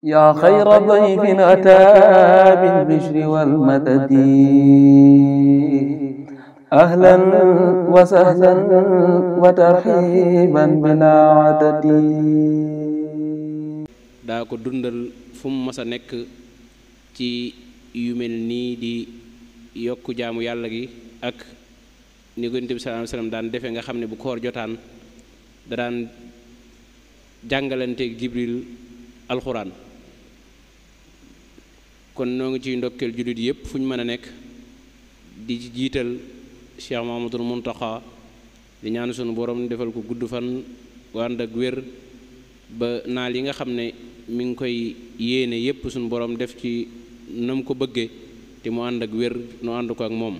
yaa xayra dayfin ataa bil bishri wal madadi ahlan wa sahlan wa tarhiiban bilaa adadi. daa ko dundal fu mu mas a nekk ci yu mel nii di yokk jaamu yàlla gi ak ni ko Yonent bi sallallahu alayhi wasallam daan defe nga xam ne bu koor jotaan da daan jàngalanteeg Jibril alxuraan. kon noo ngi ciy ndokkeel jullit yépp fu ñu mën a nekk di ci jiital Cheikh Mahamadul Muntaxa di ñaan sunu borom defal ko gudd fan ànd ak wér ba naal yi nga xam ne mi ngi koy yéene yépp sunu borom def ci nam ko bëggee te mu ànd ak wér nu ànd ko ak moom.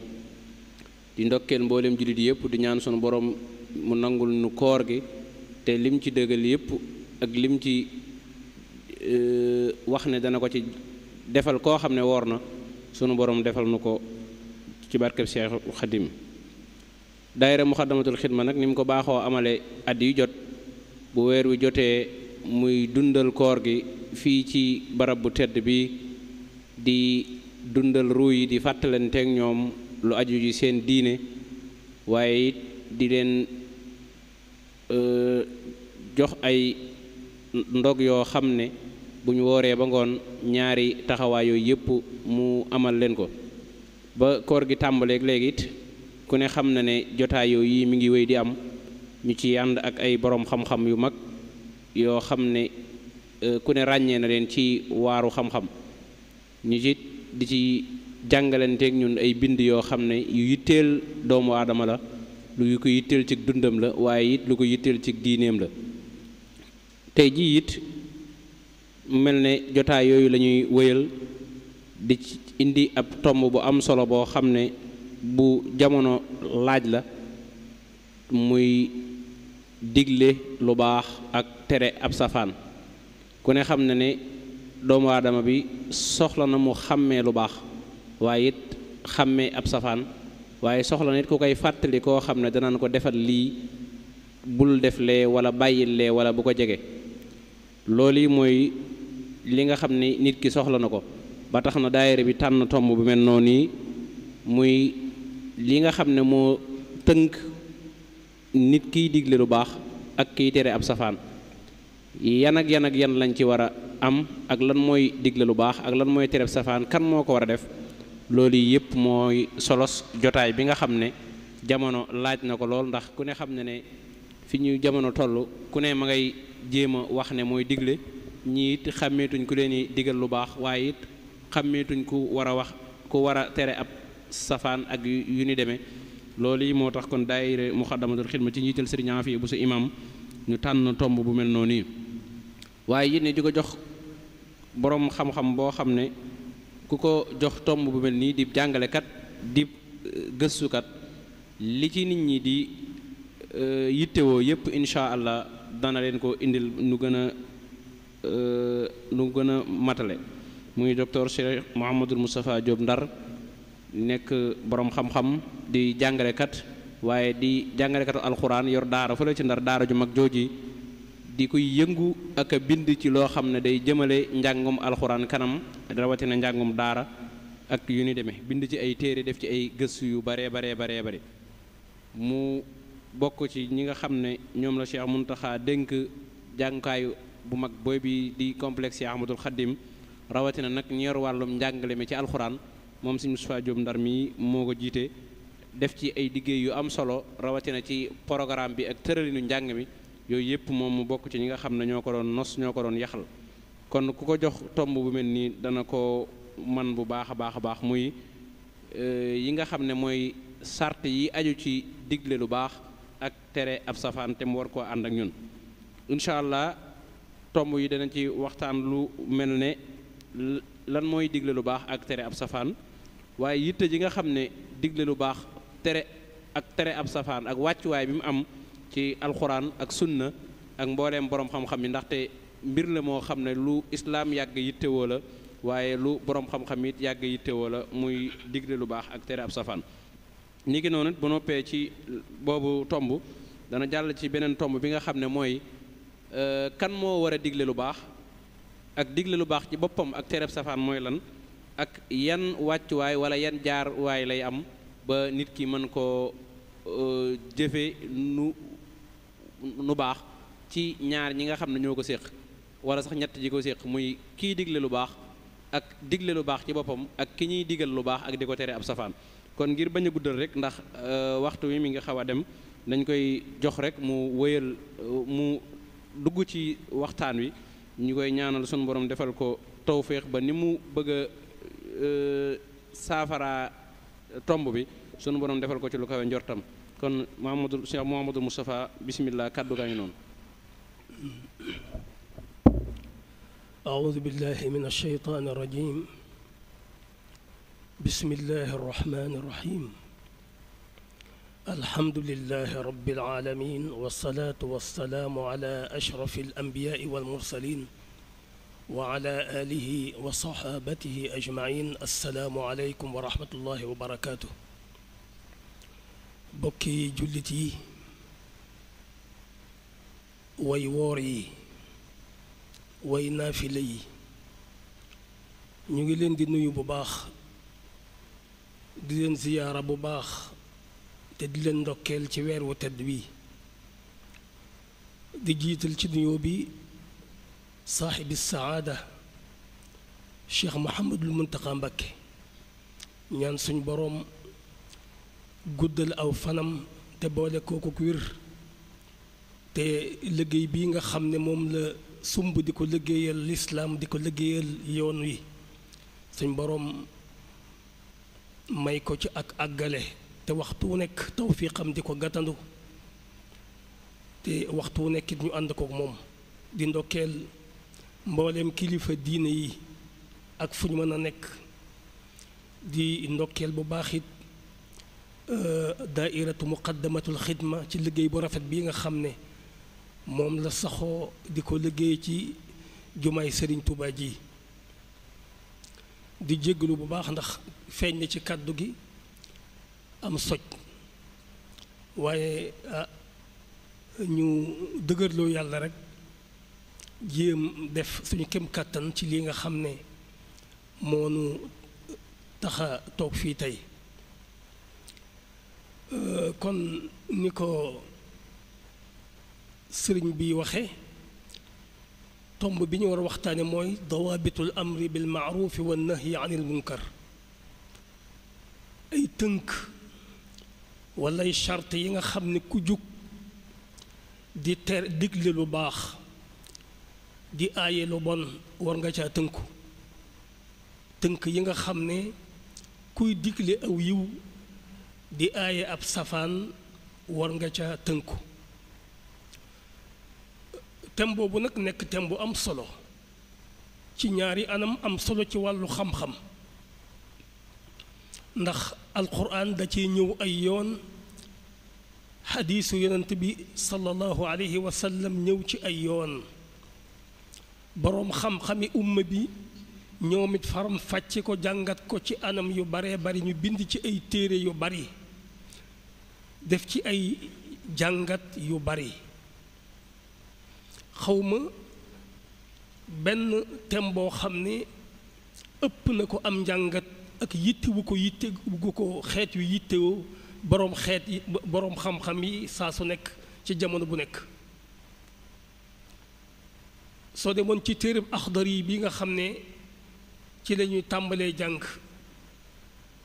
di ndokkeel mboolem jullit yépp di ñaan sunu borom mu nangul nu koor gi te lim ci dëggal yépp ak lim ci wax ne dana ko ci defal koo xam ne woor na sunu borom defal nu ko ci barkeb Cheikh Xadim. daayira Muxaddamatul Xidma nag ni mu ko baaxoo amale at yu jot bu weer wi jotee muy dundal koor gi fii ci barab bu tedd bi di dundal ruu yi di fàttalanteeg ñoom lu aju ji seen diine waaye it di leen jox ay ndog yoo xam ne bu ñu wooree ba ngoon ñaari taxawaay yooyu yëpp mu amal leen ko ba koor gi tàmbaleeg léegi it ku ne xam na ne jotaay yooyu yi mi ngi wéy di am ñu ci ànd ak ay boroom xam-xam yu mag yoo xam ne ku ne ràññee na leen ci waaru xam-xam ñu ci di ci jàngalanteeg ñun ay bind yoo xam ne yu yitteel doomu aadama la lu ko yitteel ci dundam la waaye it lu ko yitteel ci diineem la. tey jii it mel ne jotaay yooyu la ñuy wëyal di indi ab tomb bu am solo boo xam ne bu jamono laaj la muy digle lu baax ak tere ab safaan. ku ne xam na ne doomu aadama bi soxla na mu xàmmee lu baax waaye it xàmmee ab safaan waaye soxla na it ku koy fàttali koo xam ne danaan ko defal lii bul def lee wala bàyyil lee wala bu ko jege. loolu yi mooy li nga xam ne nit ki soxla na ko ba tax na daayira bi tànn tomb bu mel noonu nii muy li nga xam ne moo tënk nit kiy digle lu baax ak kiy tere ab safaan yan ak yan lañ ci war a am ak lan mooy digle lu baax ak lan mooy tere ab safaan kan moo ko war a def. loolu yëpp mooy solos jotaay bi nga xam ne jamono laaj na ko lool ndax ku ne xam ne ne fi ñu jamono toll ku ne ma ngay jéem a wax ne mooy digle ñii it xàmmeetuñ ku leen di digal lu baax waaye it xàmmeetuñ ku war a wax ku war a tere ab safaan ak yu ni demee. loolu yi moo tax kon daayira Muxaddamatul Xidma ci njiital Sëriñ Afiya bu sa imam ñu tànn tomb bu mel noonu waaye it ne di ko jox boroom xam-xam boo xam ne ku ko jox tomb bu mel nii di jàngalekat di gëstukat li ci nit ñi di yittewoo yépp incha allah dana leen ko indil nu gën a matale. muy docteur Cheikh Mouhamadul Moustapha Diop Ndar nekk boroom xam-xam di jàngalekat waaye di jàngalekatu alxuraan yor daara fële ci Ndar daara ju mag jooji di koy yëngu ak a bind ci loo xam ne day jëmale njàngum alxuraan kanam rawatina njàngum daara ak yu ni demee bind ci ay téere def ci ay gëstu yu bare mu bokk ci ñi nga xam ne ñoom la Cheikh Muntaxa dénk jàngukaayu bu mag booy bi di complexe Cheikh Ahmadul Xaddim rawatina nag ñu yor wàllum njàngale mi ci alxuraan moom Sëriñ Moustapha Diop Ndar mi moo ko jiite def ci ay liggéey yu am solo rawatina ci programme bi ak tëralinu njàng mi yooyu yëpp moom mu bokk ci ñi nga xam ne ñoo ko doon nos ñoo ko doon yaxal. kon ku ko jox tomb bu mel nii dana ko man bu baax a baax muy yi nga xam ne mooy sart yi aju ci digle lu baax ak tere ab safaan te mu war koo ànd ak ñun. incha allah tomb yi danañ ci waxtaan lu mel ne lan mooy digle lu baax ak tere ab safaan waaye yitte ji nga xam ne digle lu baax tere ab safaan ak wàccuwaay bi mu am ci alxuraan ak sunna ak mbooleem boroom xam-xam yi ndaxte mbir la moo xam ne lu islaam yàgg yittewoo la waaye lu boroom xam-xam it yàgg yittewoo la muy digle lu baax ak tere ab safaan. ni ki noonu bu noppee ci boobu tomb dana jàll ci beneen tomb bi nga xam ne mooy kan moo war a digle lu baax ak digle lu baax ci boppam ak tereb safaan mooy lan ak yan wàccuwaay wala yan jaar waay lay am ba nit ki mën koo jëfe nu baax ci ñaar ñi nga xam ne ñoo ko séq wala sax ñett ji ko séq muy kii digle lu baax ak digle lu baax ci boppam ak ki ñuy digal lu baax ak di ko tere ab safaan. kon ngir bañ a guddal rek ndax waxtu wi mi nga xaw a dem dañ koy jox rek mu wëyal mu dugg ci waxtaan wi ñu koy ñaanal sunu borom defal ko tawféex ba ni mu bëgg a saafara tomb bi sunu borom defal ko ci lu kawe njortam. kon Cheikh Mouhamadou Moustapha bismillah kàddu gaa ngi noonu. أعوذ بالله من الشيطان الرجيم بسم الله الرحمن الرحيم الحمد لله رب العالمين والصلاة والسلام على أشرف الأنبياء والمرسلين وعلى آله وصحابته أجمعين السلام عليكم ورحمة الله وبركاته bokki jullit yi way woor yi way naafile yi ñu ngi leen di nuyu bu baax di leen ziyaara bu baax te di leen ndokkeel ci weer wu tedd wi di jiital ci nuyoo bi saaxibi saada Cheikh Mouhamadul Muntaqa Mbakke ñaan suñ boroom guddal aw fanam te boole kooku wér te liggéey bii nga xam ne moom la sumb di ko liggéeyal lislaam di ko liggéeyal yoon wi suñ boroom may ko ci ak àggale te waxtu wu nekk tawfiqam di ko gàttandu te waxtu wu nekk it ñu ànd ko moom di ndokkeel mbooleem kilifa diine yi ak fu ñu mën a nekk di ndokkeel bu baax it daairatu muqaddamatul xidma ci liggéey bu rafet bii nga xam ne moom la saxoo di ko liggéey ci jumaay Sëriñ Tuubaa ji di jéggalu bu baax ndax feeñ na ci kàddu gi am soj waaye ñu dëgërloo yàlla rek jéem def suñu kem kàttan ci lii nga xam ne moo nu taxa toog fii tey kon ni ko sëriñ bi waxe tomb bi ñu war a waxtaane mooy dawaabitul amri bil maarufi wa nahyi anil munkar ay tënk wala ay charte yi nga xam ne ku jug di digle lu baax di aaye lu bon war nga caa tënku tënk yi nga xam ne kuy digle aw yiw di aaye ab safaan war nga ca tënku tem boobu nag nekk tem bu am solo ci ñaari anam am solo ci wàllu xam-xam ndax alquran da cee ñëw ay yoon xadiisu yonent bi sallallahu alayhi wa sallam ñëw ci ay yoon boroom xam-xami umma bi ñoom it faram fàcce ko jàngat ko ci anam yu baree bari ñu bind ci ay téere yu bari def ci ay jàngat yu bari xawma benn thème boo xam ne ëpp na ko am njàngat ak yitte wu ko xeet yu yittewoo boroom xeet yi boroom xam-xam yi saa su nekk ci jamono bu nekk soo demoon ci téereb Axdari bi nga xam ne ci lañuy tàmbalee jàng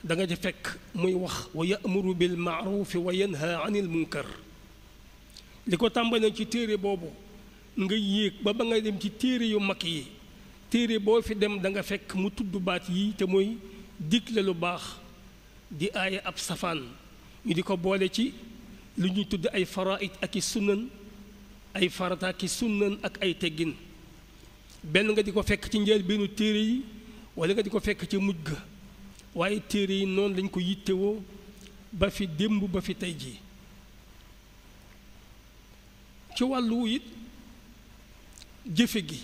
da nga ca fekk muy wax wa ya'muru bil ma'rufi wa yanha anil munkar li ko tàmbalee ci téere boobu nga yéeg ba nga dem ci téere yu mag yi téere boo fi dem da nga fekk mu tudd baat yi te mooy digle lu baax di aaye ab safaan ñu di ko boole ci lu ñuy tudd ay faraid ak i sunnan ay farata ak i sunnan ak ay teggin benn nga di ko fekk ci njëlbéenu téere yi wala nga di ko fekk ci mujj ga waaye téere yi noonu lañ ko yittewoo ba fi démb ba fi tey jii ci wàllu it jëfe gi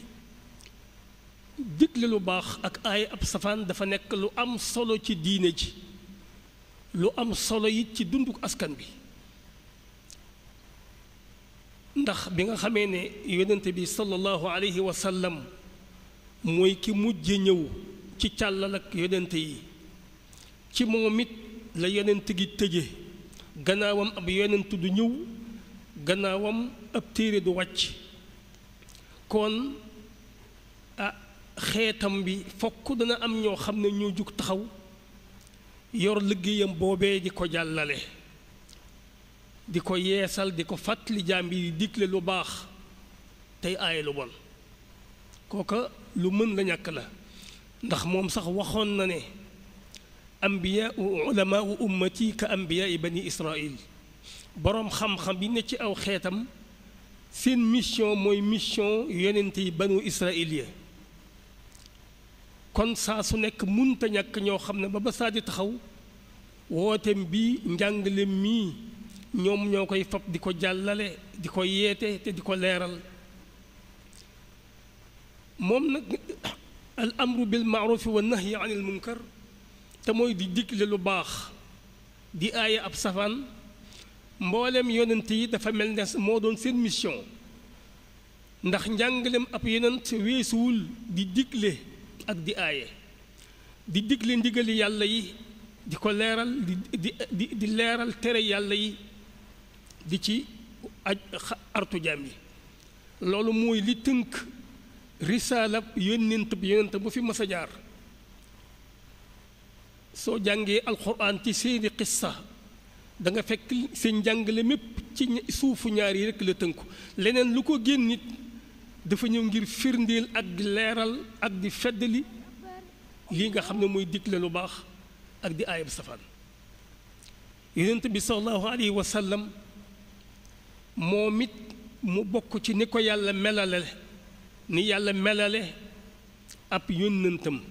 digle lu baax ak aaye ab safaan dafa nekk lu am solo ci diine ji lu am solo it ci dunduk askan bi ndax bi nga xamee ne yonente bi sallallahu alayhi wa sallam mooy ki mujj ñëw ci càllal ak yonent yi ci moom it la yonent gi tëje gannaawam ab yonent du ñëw gannaawam ab téere du wàcc kon xeetam bi fokk dana am ñoo xam ne ñoo jug taxaw yor liggéeyam boobee di ko jàllale di ko yeesal di ko fàttali jaam bi di digle lu baax tey aaye lu bon kooka lu mën la ñàkk la ndax moom sax waxoon na ne ambiyaa ulamaa ummati ka ambiyaa bani israil boroom xam-xam yi ne ci aw xeetam seen mission mooy mission yonent yi banu israil ya kon saa su nekk munta ñàkk ñoo xam ne ba saa di taxaw wooteem bi njàngaleem mii ñoom ñoo koy fab di ko jàllale di ko yeete te di ko leeral moom nag al amru bil maarufi wa nahyi anil munkar te mooy di digle lu baax di aaye ab safaan mboolem yonent yi dafa mel ne moo doon seen mission ndax njàngaleem ab yonent weesuwul di digle ak di aaye di digle ndigali yàlla yi di ko leeral di leeral tere yàlla yi di ci artu jaam yi loolu mooy li tënk risaalab yónnent bu fi mas a jaar soo jàngee alxuraan ci seeni qissa da nga fekk seen njàngale mépp ci suufu ñaar yi rekk la tënku leneen lu ko génn nit dafa ñëw ngir firndeel ak di leeral ak di feddali lii nga xam ne mooy digle lu baax ak di aayab safaan yonent bi sallallahu alayhi wa sallam moom it mu bokk ci ni ko yàlla melale ni yàlla melale ab yónnentam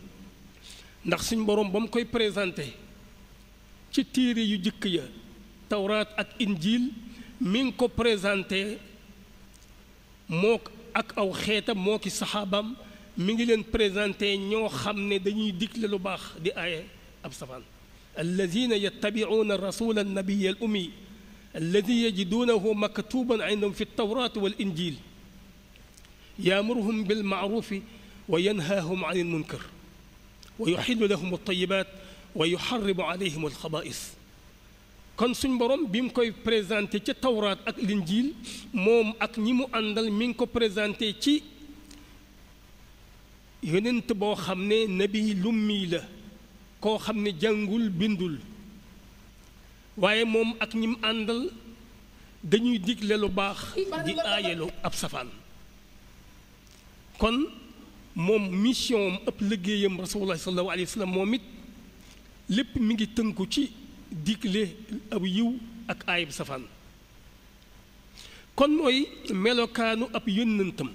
ndax suñ boroom ba mu koy présenté ci téere yu jëkk ya tawraat ak injiil mi ngi ko présenté moo ak aw xeetam moo ki saxaabam mi ngi leen présenté ñoo xam ne dañuy digle lu baax di aaye ab safaan alladina yattabicuuna arrasula annabiya al ummi alladi yajiduunahu maktuban indahum fi altawrat wal injil yaamuruhum bilmaarufi wa yanhaahum an almunkar wa yuxillu lahum altayibat wa yuxarrimu alayhim alxabaa'is kon suñ borom bi mu koy présenté ca tawraat ak linjiil moom ak ñi mu àndal mi ngi ko présenté ci yonent boo xam ne nabi lummi la koo xam ne jàngul bindul waaye moom ak ñi mu àndal dañuy digle lu baax di aayelu ab safaan kon moom mission am ëpp liggéeyam rasulullah sallallahu alayhi wa sallam moom it lépp mi ngi tënku ci digle ab yiw ak aayib safaan kon mooy melokaanu ab yónnentam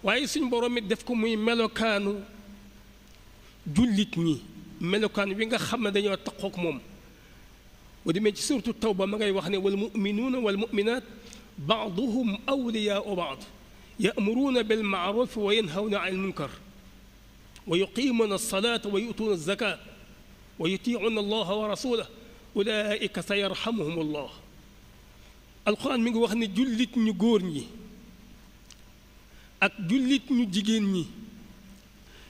waaye suñ borom it def ko muy melokaanu jullit ñi melokaan wi nga xam ne dañoo taqook moom bu demee ci suuratu tawba ma ngay wax ne wal muminuuna wal muminaat baaduhum awliyaau baad ya'muruuna bil ma'ruuf wa yanhawna anil munkar wa yuqiimuuna as-salaata wa yu'tuuna az-zakaata wa yutii'uuna allaha wa rasuulahu ulaa'ika sayarhamuhum allah alquran mi ngi wax ne jullit ñu góor ñi ak jullit ñu jigéen ñi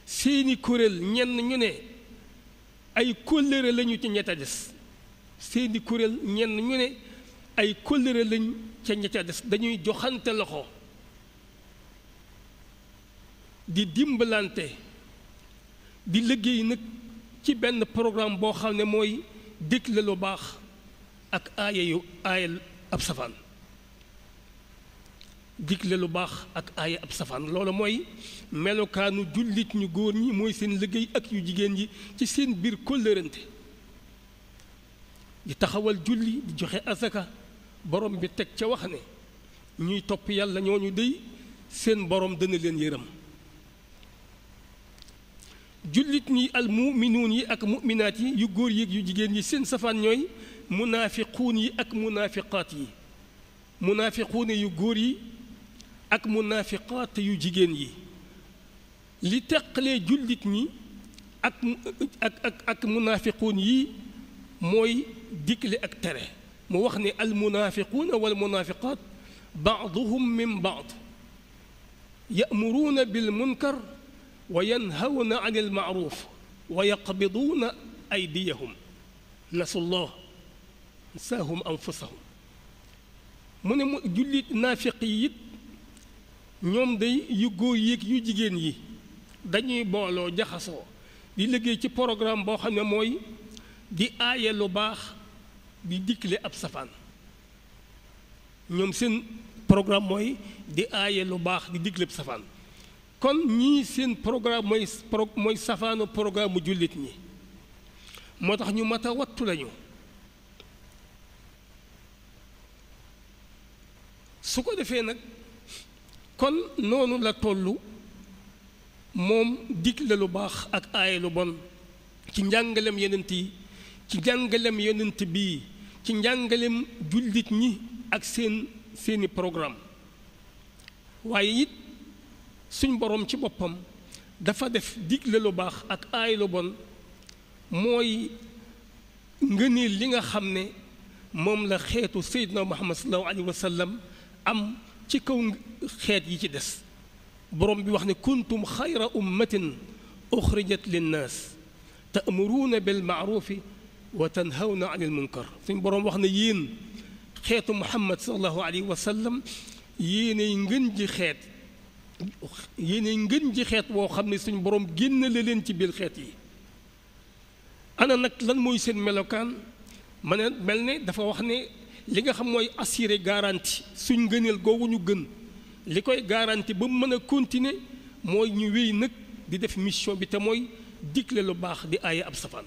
seeni kuréel ñenn ñu ne ay kóllëre lañu ci ñetta des seeni kuréel ñenn ñu ne ay kóllëre lañ ca ñetta des dañuy joxante loxo di dimbalante di liggéey nag ci benn programme boo xam ne mooy digle lu baax ak aayal ab safaan digle lu baax ak aaya ab safaan loolu mooy melokaanu jullit ñu góor ñi mooy seen liggéey ak yu jigéen yi ci seen biir kóllërante di taxawal julli di joxe asaka borom bi teg ca wax ne ñuy topp yàlla ñooñu dey seen borom dana leen yërëm jullit ñi al muminuun yi ak muminaat yi yu góor yi ak yu jigéen yi seen safaan ñooy munaafiquun yi ak munaafiqaat yi munaafiquun yu góor yi ak munaafiqaat yu jigéen yi li teqalee jullit ñi ak munaafiquun yi mooy digle ak tere mu wax ne al munaafiquuna wal munaafiqaat baaduhum min baad ya'muruuna bil munkar wa yanhawna anil maaruf wa yaqbiduuna aydiyahum nasullah saahum anfusahum mu ne mu jullit naafiq yi it ñoom day yu góor yéeg yu jigéen yi dañuy booloo jaxasoo di liggéey ci programme boo xam ne mooy di aaye lu baax di digle ab safaan ñoom seen programme mooy di aaye lu baax di digle ab safaan kon ñii seen programme mooy safaanu programme mu jullit ñi moo tax ñu mat a wattu lañu su ko defee nag kon noonu la tollu moom digle lu baax ak aaye lu bon ci njàngalem yonent yi ci njàngalem yonent bii ci njàngalem jullit ñi ak seeni programme waaye it suñ boroom ci boppam dafa def digle lu baax ak aaye lu bon mooy ngëneel li nga xam ne moom la xeetu Seydina Muhammad sallallahu alayhi wa sallam am ci kaw xeet yi ci des borom bi wax ne kuntum xayra ummatin uxrijat linnaas ta'muruuna bil maarufi wa tanhawna anil munkar suñ boroom wax ne yéen xeetu Muhammad sallallahu alayhi wa sallam yéenay ngën ji xeet woo xam ne suñ boroom génnale leen ci biir xeet yi ana nag lan mooy seen melokaan mel ne dafa wax ne li nga xam mooy assuré garantie suñ ngëneel googu ñu gën li koy garantie ba mu mën a continuer mooy ñu wéy nag di def mission bi te mooy digle lu baax di aaye ab safaan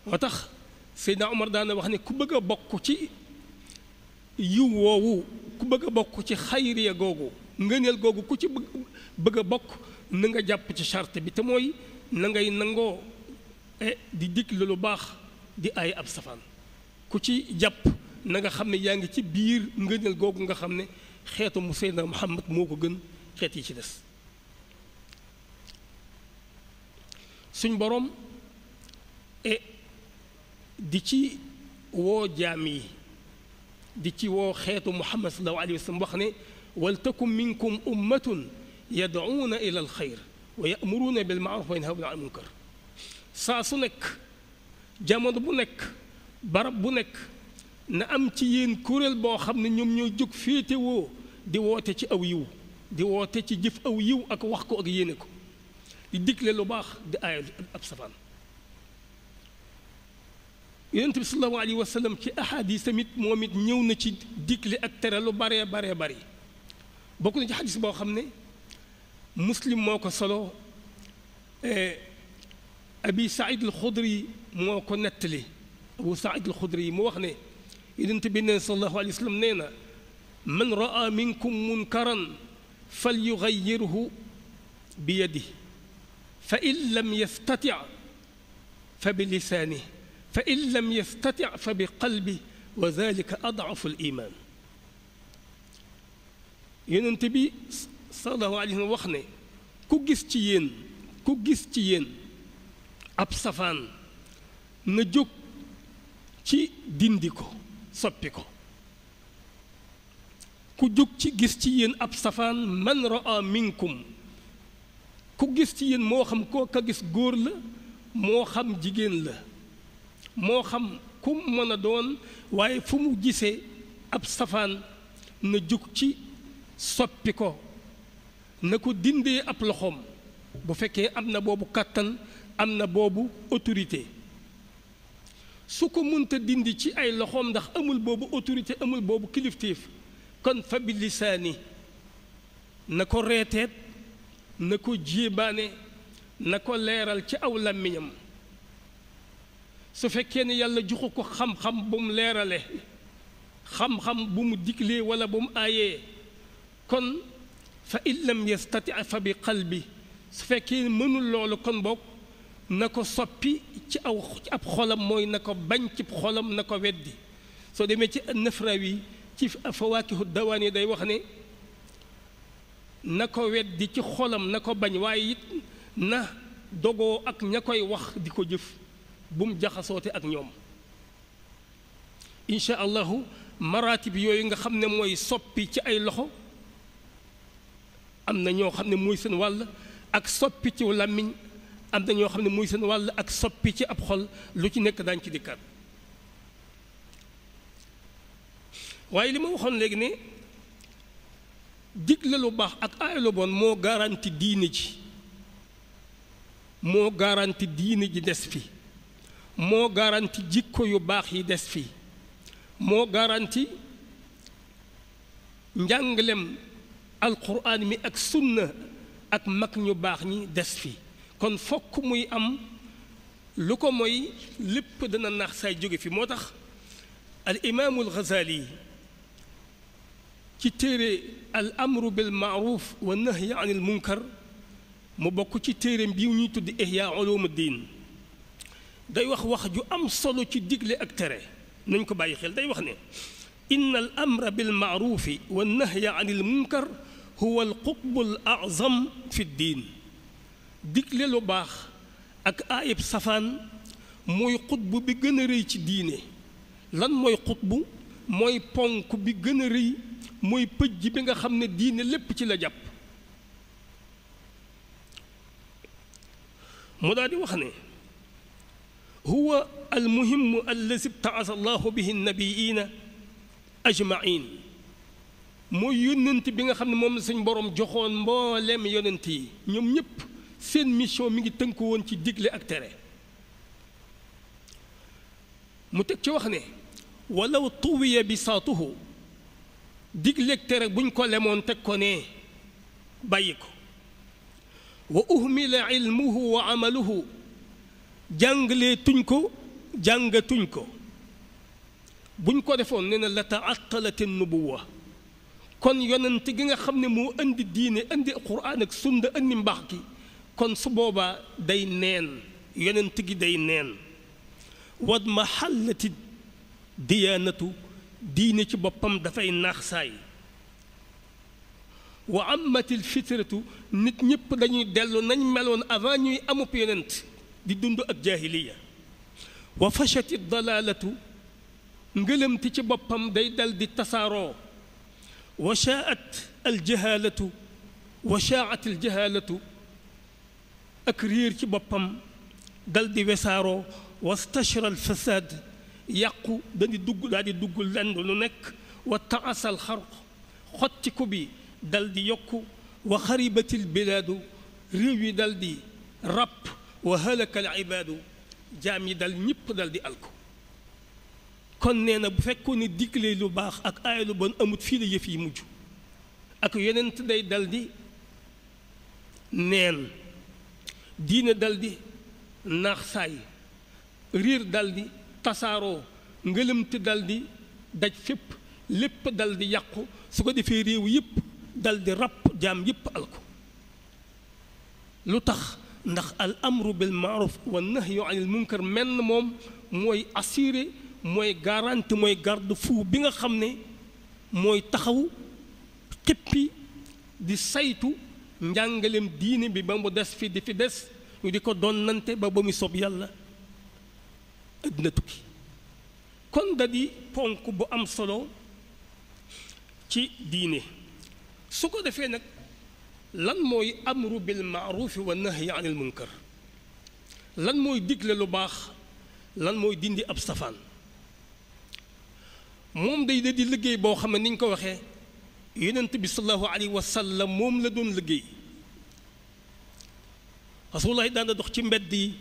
moo tax Seydina Omar daana wax ne ku bëgg a bokk ci yiw woowu ku bëgg a bokk ci xayriya googu ngëneel googu ku ci bëgg a bokk na nga jàpp ci charte bi te mooy na ngay nangoo di digle lu baax di aaye ab safaan ku ci jàpp na nga xam ne yaa ngi ci biir ngëneel googu nga xam ne xeetu mu Seydina Muhammad moo ko gën xeet yi ci des suñ boroom di ci woo jaam yi di ci woo xeetu Muhammad sallallahu alayhi wa sallam wax ne wal takum minkum ummatun yad'uuna ila al xayr wa ya'muruuna bil ma'ruf wa yanhawna anil munkar saa su nekk jamono bu nekk barab bu nekk na am ci yéen kuréel boo xam ne ñoom ñoo jóg féetewoo di woote ci aw yiw di woote ci jëf aw yiw ak wax ko ak yéene ko di digle lu baax di aaya ab safaan yonent bi sallallahu alayhi wa sallam ci ahadis tamit moom it ñëw na ci digle ak tere lu baree bari bokk na ci xadis boo xam ne muslim moo ko solo abi saïd al xudri moo ko nettali abu saïd al xudri yi mu wax ne yonent bi ne sallallahu alayhi wa sallam nee na man raa minkum munkaran fal yugayyirhu bi yadihi fa in lam yastati fa bi lisaanihi fa in lam yastati fa bi qalbihi wa zalika ad'afu al iman yonent bi sallallahu alayhi wa sallam wax ne ku gis ci yéen ab safaan na jóg ci dindi ko soppi ko ku jóg ci gis ci yéen ab safaan man raa minkum ku gis ci yéen moo xam koo ka gis góor la moo xam jigéen la moo xam ku mën a doon waaye fu mu gisee ab safaan na jóg ci soppi ko na ko dindee ab loxoom bu fekkee am na boobu kàttan am na boobu autorité su ko mënta dindi ci ay loxoom ndax amul boobu autorité amul boobu kilifteef kon fa bi lisaani na ko reeteet na ko jéebaane na ko leeral ci aw làmmiñam su fekkee ne yàlla joxu ko xam-xam bu mu leerale xam-xam bu mu diglee wala bu mu aayee kon fa in lam yastati fa bi qalbi su fekkee mënul loolu kon boog na ko soppi ci ab xolam mooy na ko bañ ci xolam na ko weddi soo demee ci Nafrawi ci Fawaakihu Dawaani day wax ne na ko weddi ci xolam na ko bañ waaye it na dogoo ak ña koy wax di ko jëf bu mu jaxasoote ak ñoom incha allahu maraatib yooyu nga xam ne mooy soppi ci ay loxo am na ñoo xam ne mooy seen wàll ak soppi ci làmmiñ am na ñoo xam ne muy seen wàll ak soppi ci ab xol lu ci nekk daañu ci dikkaat waaye li ma waxoon léegi ne digle lu baax ak aay lu bon moo garanti diine ji moo garanti diine ji des fi moo garanti jikko yu baax yi des fi moo garanti njàngalem alquran mi ak sunna ak mag ñu baax ñi des fi kon fokk muy am lu ko mooy lépp dana naax saay jóge fi moo tax al imaamu al Ghazali ci téere al amru bil maaruf wa nahyi anil munkar mu bokk ci téereem bii ñuy tudd ihya ulumuddin day wax ju am solo ci digle ak tere nañ ko bàyyi xel day wax ne inna al amra bil maarufi wa nahyi anil munkar huwa al qutbu al azam fi diin digle lu baax ak aayib safaan mooy xutbu bi gën a rëy ci diine lan mooy xutbu mooy ponk bi gën a rëy mooy pëj bi nga xam ne diine lépp ci la jàpp mu daal di wax ne huwa almuhimmu allazi ibtaasa allahu bihi nabiyiina ajmain mooy yónnent bi nga xam ne moom la suñ borom joxoon mboolem yonent yi ñoom ñëpp seen mission mi ngi tënku woon ci digle ak tere mu teg ci wax ne walaw tuwiya bisaatuhu digle ak tere buñ ko lemoon teg ko ne bàyyi ko wa uhmila ilmuhu wa amaluhu jàngalee tuñ ko jàngatuñ ko buñ ko defoon nee na la taatalati nubuwa kon yonent gi nga xam ne moo indi diine indi quraan ak sunna indi mbaax gi kon su boobaa day neen yonent gi day neen wad mahallati diyaanatu diine ci boppam dafay naax saay wa amatil fitratu nit ñëpp dañuy dellu nañ meloon avant ñuy amub yonent di dund ak jaahiliya wa fashati dalalatu ngëlëmti ci boppam day dal di tasaaroo wa shaat aljahalatu wa shaat aljahalatu ak réer ci boppam dal di wesaaroo wastashra alfasad yàqu dañu dugg daal di dugg lenn lu nekk wa taasal xarq xotti ko bi dal di yokku wa xaribatil bilaadu réew yi dal di ràpp wa halaka al ibaadu jaam yi dal ñëpp dal di alko kon nee na bu fekkoon ne digle lu baax ak aaya lu bon amut fii la yëf yi mujj ak yonent day dal di neen diine dal di naax saay riir dal di tasaaroo ngëlëmte dal di daj fépp lépp dal di yàqu su ko defee réew yëpp dal di ràpp jaam yëpp alko lu tax ndax al amru bil maaruf wa nahyu anil munkar menn moom mooy assuré mooy garanti mooy garde-fou bi nga xam ne mooy taxaw xippi di saytu njàngaleem diine bi ba mu des fi di fi des ñu di ko donnante ba muy sob yàlla àddina tukki kon da di ponk bu am solo ci diine su ko defee nag lan mooy amru bil maarufi wa nahyi anil munkar lan mooy digle lu baax lan mooy dindi ab safaan moom day da di liggéey boo xam ne ni ñu ko waxee yonent bi sallallahu alayhi wa sallam moom la doon liggéey rasulullahi daan na dox ci mbedd yi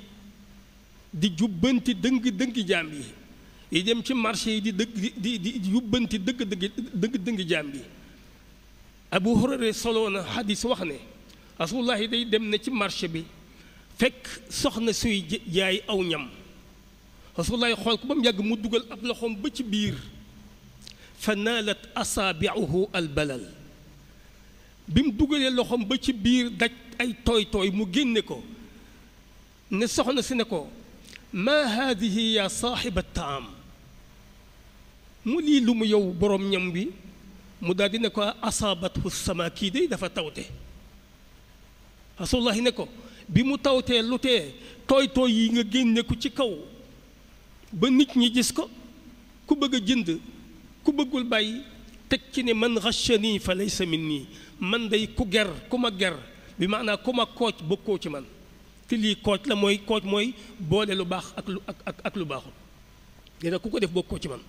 di jubbanti dëng jaam yi yi dem ci marché yi di jubbanti dëng jaam yi Abu Hurayra soloo na xadis wax ne rasulullahi day dem na ci marché bi fekk soxna suy jaay aw ñam rasulullahi xool ko ba mu yàgg mu dugal ab loxoom ba ci biir fa naalat asaabiuhu albalal bi mu dugalee loxoom ba ci biir daj ay tooy mu génne ko ne soxna si ne ko maa haadihi yaa saaxiba taam mu lii lu mu yow boroom ñam bi mu daal di ne ko asaabathu sama kii day dafa tawte rasulullahi ne ko bi mu tawtee lu tee tooy yi nga génne ko ci kaw ba nit ñi gis ko ku bëgg a jënd ku bëggul bàyyi teg ci ne man ghashani fa laysa minni man day ku ma ger bi maanaam ku ma kooj bokkoo ci man te lii kooj la mooy kooj mooy boole lu baax ak lu baaxul dina ku ko def bokkoo ci man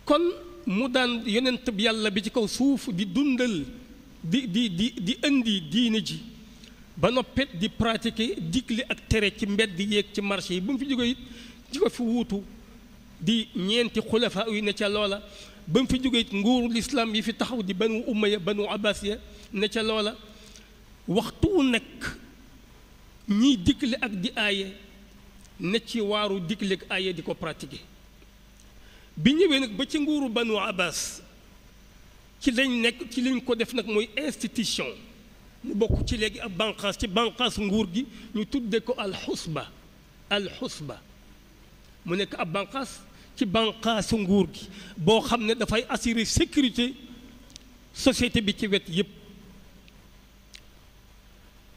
kon mu daan yonent bi yàlla bi ci kaw suuf di dundal di indi diine ji ba noppet di pratiquer digle ak tere ci mbedd yeeg ci marché yi bu mu fi jógee it ci ko fi wuutu di ñeenti xulafa yu ne ca loola ba mu fi jógee it nguuru lislaam yi fi taxaw di banu umayya banu abbasiya ne ca loola waxtu wu nekk ñiy digle ak di aaye ne ci waaru digle ak aaye di ko pratiquer bi ñëwee nag ba ci nguuru banu abbas ci lañ nekk ci lañ ko def nag mooy institution mu bokk ci léegi ab banqaas ci banqaas nguur gi ñu tudde ko alxusba mu nekk ab banqaas ci banqaasu nguur gi boo xam ne dafay assurer sécurité société bi ci wet yépp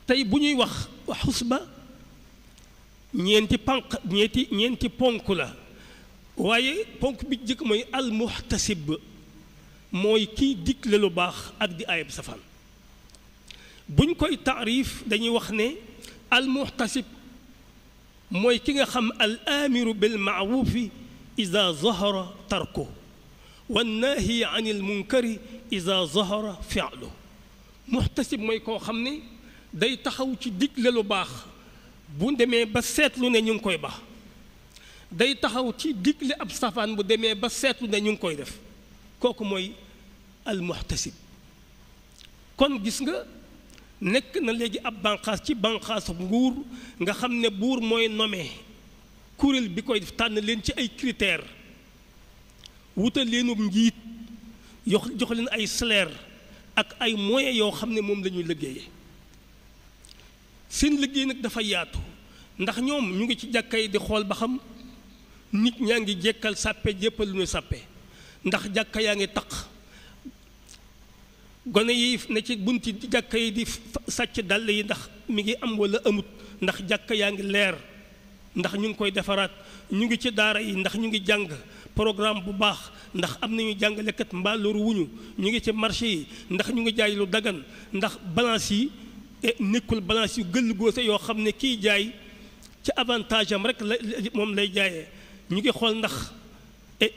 tey bu ñuy wax xusba ñeenti ponk la waaye ponk bi jëkk mooy almuhtasib mooy kiy digle lu baax ak di ayib safaan buñ koy taarif dañuy wax ne almuhtasib mooy ki nga xam al amiru bil maarufi ida zahara tarku wannaahi an il munkari ida zahara fi'lu muhtasib mooy koo xam ne day taxaw ci digle lu baax bu demee ba seetlu ne ñu ngi koy baax day taxaw ci digle ab safaan bu demee ba seetlu ne ñu ngi koy def kooku mooy almuhtasib kon gis nga nekk na léegi ab banqaas ci banqaasu nguur nga xam ne buur mooy nommé kuréel bi koy def tànn leen ci ay critères wutal leenub njiit jox leen ay salaire ak ay moyens yoo xam ne moom la ñuy liggéeyee seen liggéey nag dafa yaatu ndax ñoom ñu ngi ci jàkka yi di xool ba xam nit ñaa ngi jekkal sàppe jéppal lu ñu sàppe ndax jàkka yaa ngi taq gone yi ne ci bunti jàkka yi di sàcc dàll yi ndax mi ngi am walla amut ndax jàkka yaa ngi leer ndax ñu ngi koy defaraat ñu ngi ci daara yi ndax ñu ngi jàng programme bu baax ndax am nañu jàngalekat mbaa loru wuñu ñu ngi ci marché yi ndax ñu ngi jaay lu dagan ndax balance yi nekkul balance yu gëll góose yoo xam ne kiy jaay ci avantage am rek la moom lay jaayee ñu ngi xool ndax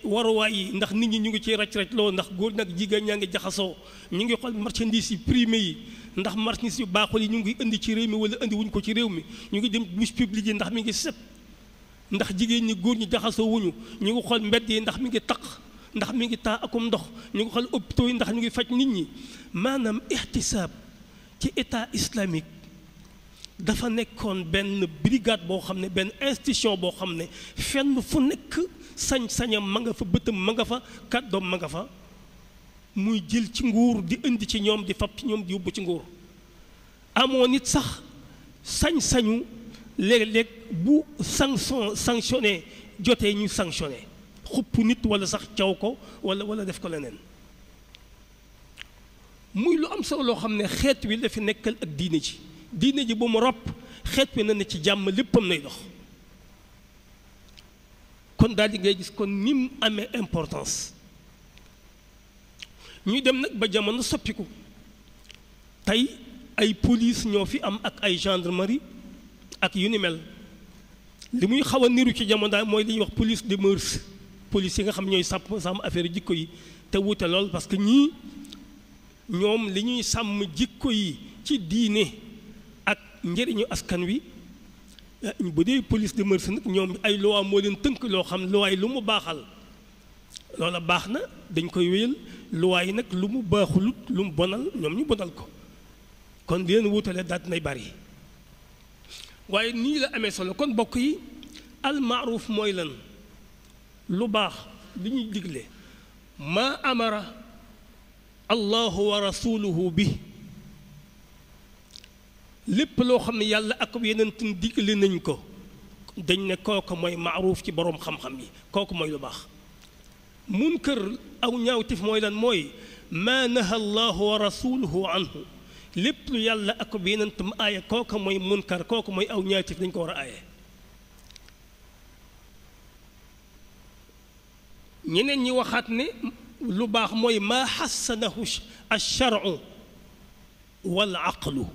waruwaay yi ndax nit ñi ñu ngi ciy raj-raj loo ndax góor nag jigéen ñaa ngi jaxasoo ñu ngi xool marchandise yi primé yi ndax marchandise yu baaxul yi ñu ngi indi ci réew mi wala indi wuñ ko ci réew mi ñu ngi dem bus public yi ndax mi ngi set ndax jigéen ñi góor ñi jaxasoo wuñu ñu ngi xool mbedd yi ndax mi ngi taq ndax mi ngi taa akum ndox ñu ngi xool hôpitaux yi ndax ñu ngi faj nit ñi maanaam ihtisaab ci état islamique dafa nekkoon benn brigade boo xam ne benn institution boo xam ne fenn fu nekk sañ-sañam ma nga fa bëtam ma nga fa kàddoom ma nga fa muy jël ci nguur di indi ci ñoom di fab ci ñoom di yóbbu ci nguur amoo nit sax sañ-sañu léeg-léeg bu sanctionné jotee ñu sanctionné xupp nit wala sax caw ko wala def ko leneen muy lu am solo loo xam ne xeet wi la fi nekkal ak diine ji bu mu ropp xeet wi na ne ci jàmm léppam nay dox kon daal di ngay gis kon ni mu amee importance ñuy dem nag ba jamono soppiku tey ay police ñoo fi am ak ay gendarmerie ak yu ni mel li muy xaw a niru ci jamono daal mooy li ñuy wax police de mœurs police yi nga xam ñooy sàmm affaire jikko yi te wuute lool parce que ñii ñoom li ñuy sàmm jikko yi ci diine ak njëriñu askan wi bu dee police de mœurs nag ñoom ay loi moo leen tënk loo xam loi yi lu mu baaxal loola baax na dañ koy wéyal loi yi nag lu mu baaxulut lu mu bonal ñoom ñu bonal ko kon di leen wutale daal nay bari waaye nii la amee solo kon bokk yi almaaruf mooy lan lu baax li ñuy digle maa amara allahu wa rasuluhu bi lépp loo xam ne yàlla ak yenentum digle nañ ko dañ ne kooku mooy maaruuf ci boroom xam-xam yi kooku mooy lu baax munkar aw ñaawtif mooy lan mooy maa naha allahu wa rasuluhu anhu lépp lu yàlla ak yenentum aaya kooku mooy munkar kooku mooy aw ñaawtif dañ ko war a aaye ñeneen ñi waxaat ne lu baax mooy maa xassanahu alcharu wal aqlu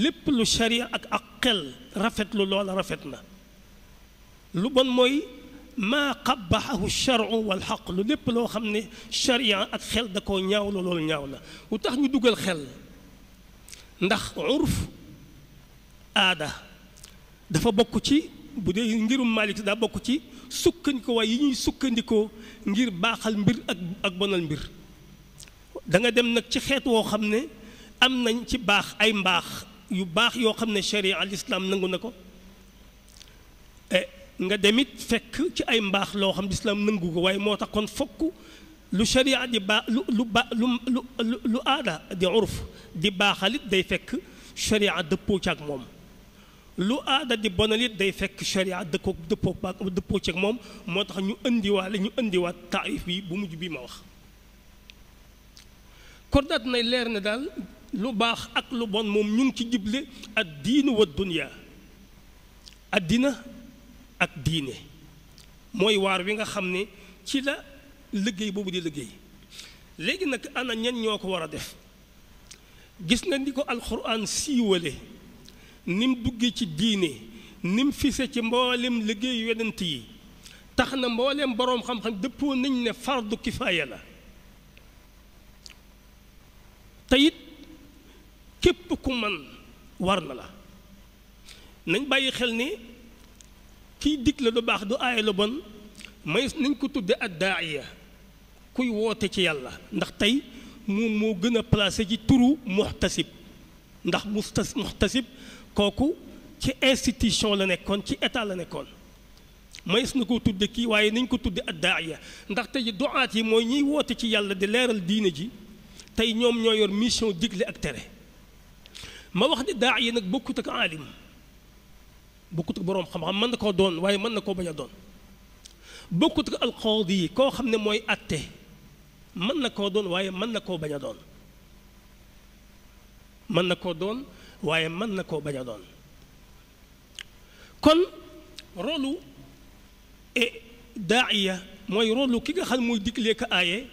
lépp lu sharia ak xel rafetlu loola rafet na lu bon mooy maa qabaxahu charu wal xaq lu lépp loo xam ne sharia ak xel da koo ñaaw la loolu ñaaw la lu tax ñu dugal xel ndax urf aada dafa bokk ci bu dee ngirum Maalik daa bokk ci sukkandikoo waaye yi ñuy sukkandikoo ngir baaxal mbir ak bonal mbir da nga dem nag ci xeet woo xam ne am nañ ci baax ay mbaax yu baax yoo xam ne sharia al islam nangu na ko nga demit fekk ci ay mbaax loo xam ne islam nangu ko waaye moo tax kon fokk lu sharia di baax lu aada di urf di baaxalit day fekk sharia dëppoo ci ak moom lu aada di bonalit day fekk sharia dëppoo ci ak moom moo tax ñu indiwaat taarif bi bu mujj bi ma wax kon daat nay leer ne daal lu baax ak lu bon moom ñu ngi ci jible ad diinu wa dunya addina ak diine mooy waar wi nga xam ne ci la liggéey boobu di liggéey léegi nag ana ñan ñoo ko war a def gis nga ni ko alxuraan siiwale ni mu duggee ci diine ni mu fise ci mboolem liggéey yonent yi tax na mboolem boroom xam-xam dëppoo nañ ne fardu kifaaya la te it képp ku man war na la nañ bàyyi xel ni kiy digle lu baax du aaye lu bon may nañ ko tudde addaaiya kuy woote ci yàlla ndax tey moom moo gën a placé ci turu muxtasib ndax muxtasib kooku ci institution la nekkoon ci état la nekkoon mays na ko tudde kii waaye nañ ko tudde addaaiya ndax tey duaat yi mooy ñiy woote ci yàlla di leeral diine ji tey ñoom ñoo yor mission digle ak tere ma wax ne daaiya nag bokkut ak aalim bokkut ak boroom xam-xam mën na koo doon waaye mën na koo bañ a doon bokkut ak alqaadi yi koo xam ne mooy atte mën na koo doon waaye mën na koo bañ a doon mën na koo doon waaye mën na koo bañ a doon kon rolu daaiya mooy rolu ki nga xam ne mooy diglee ko aaye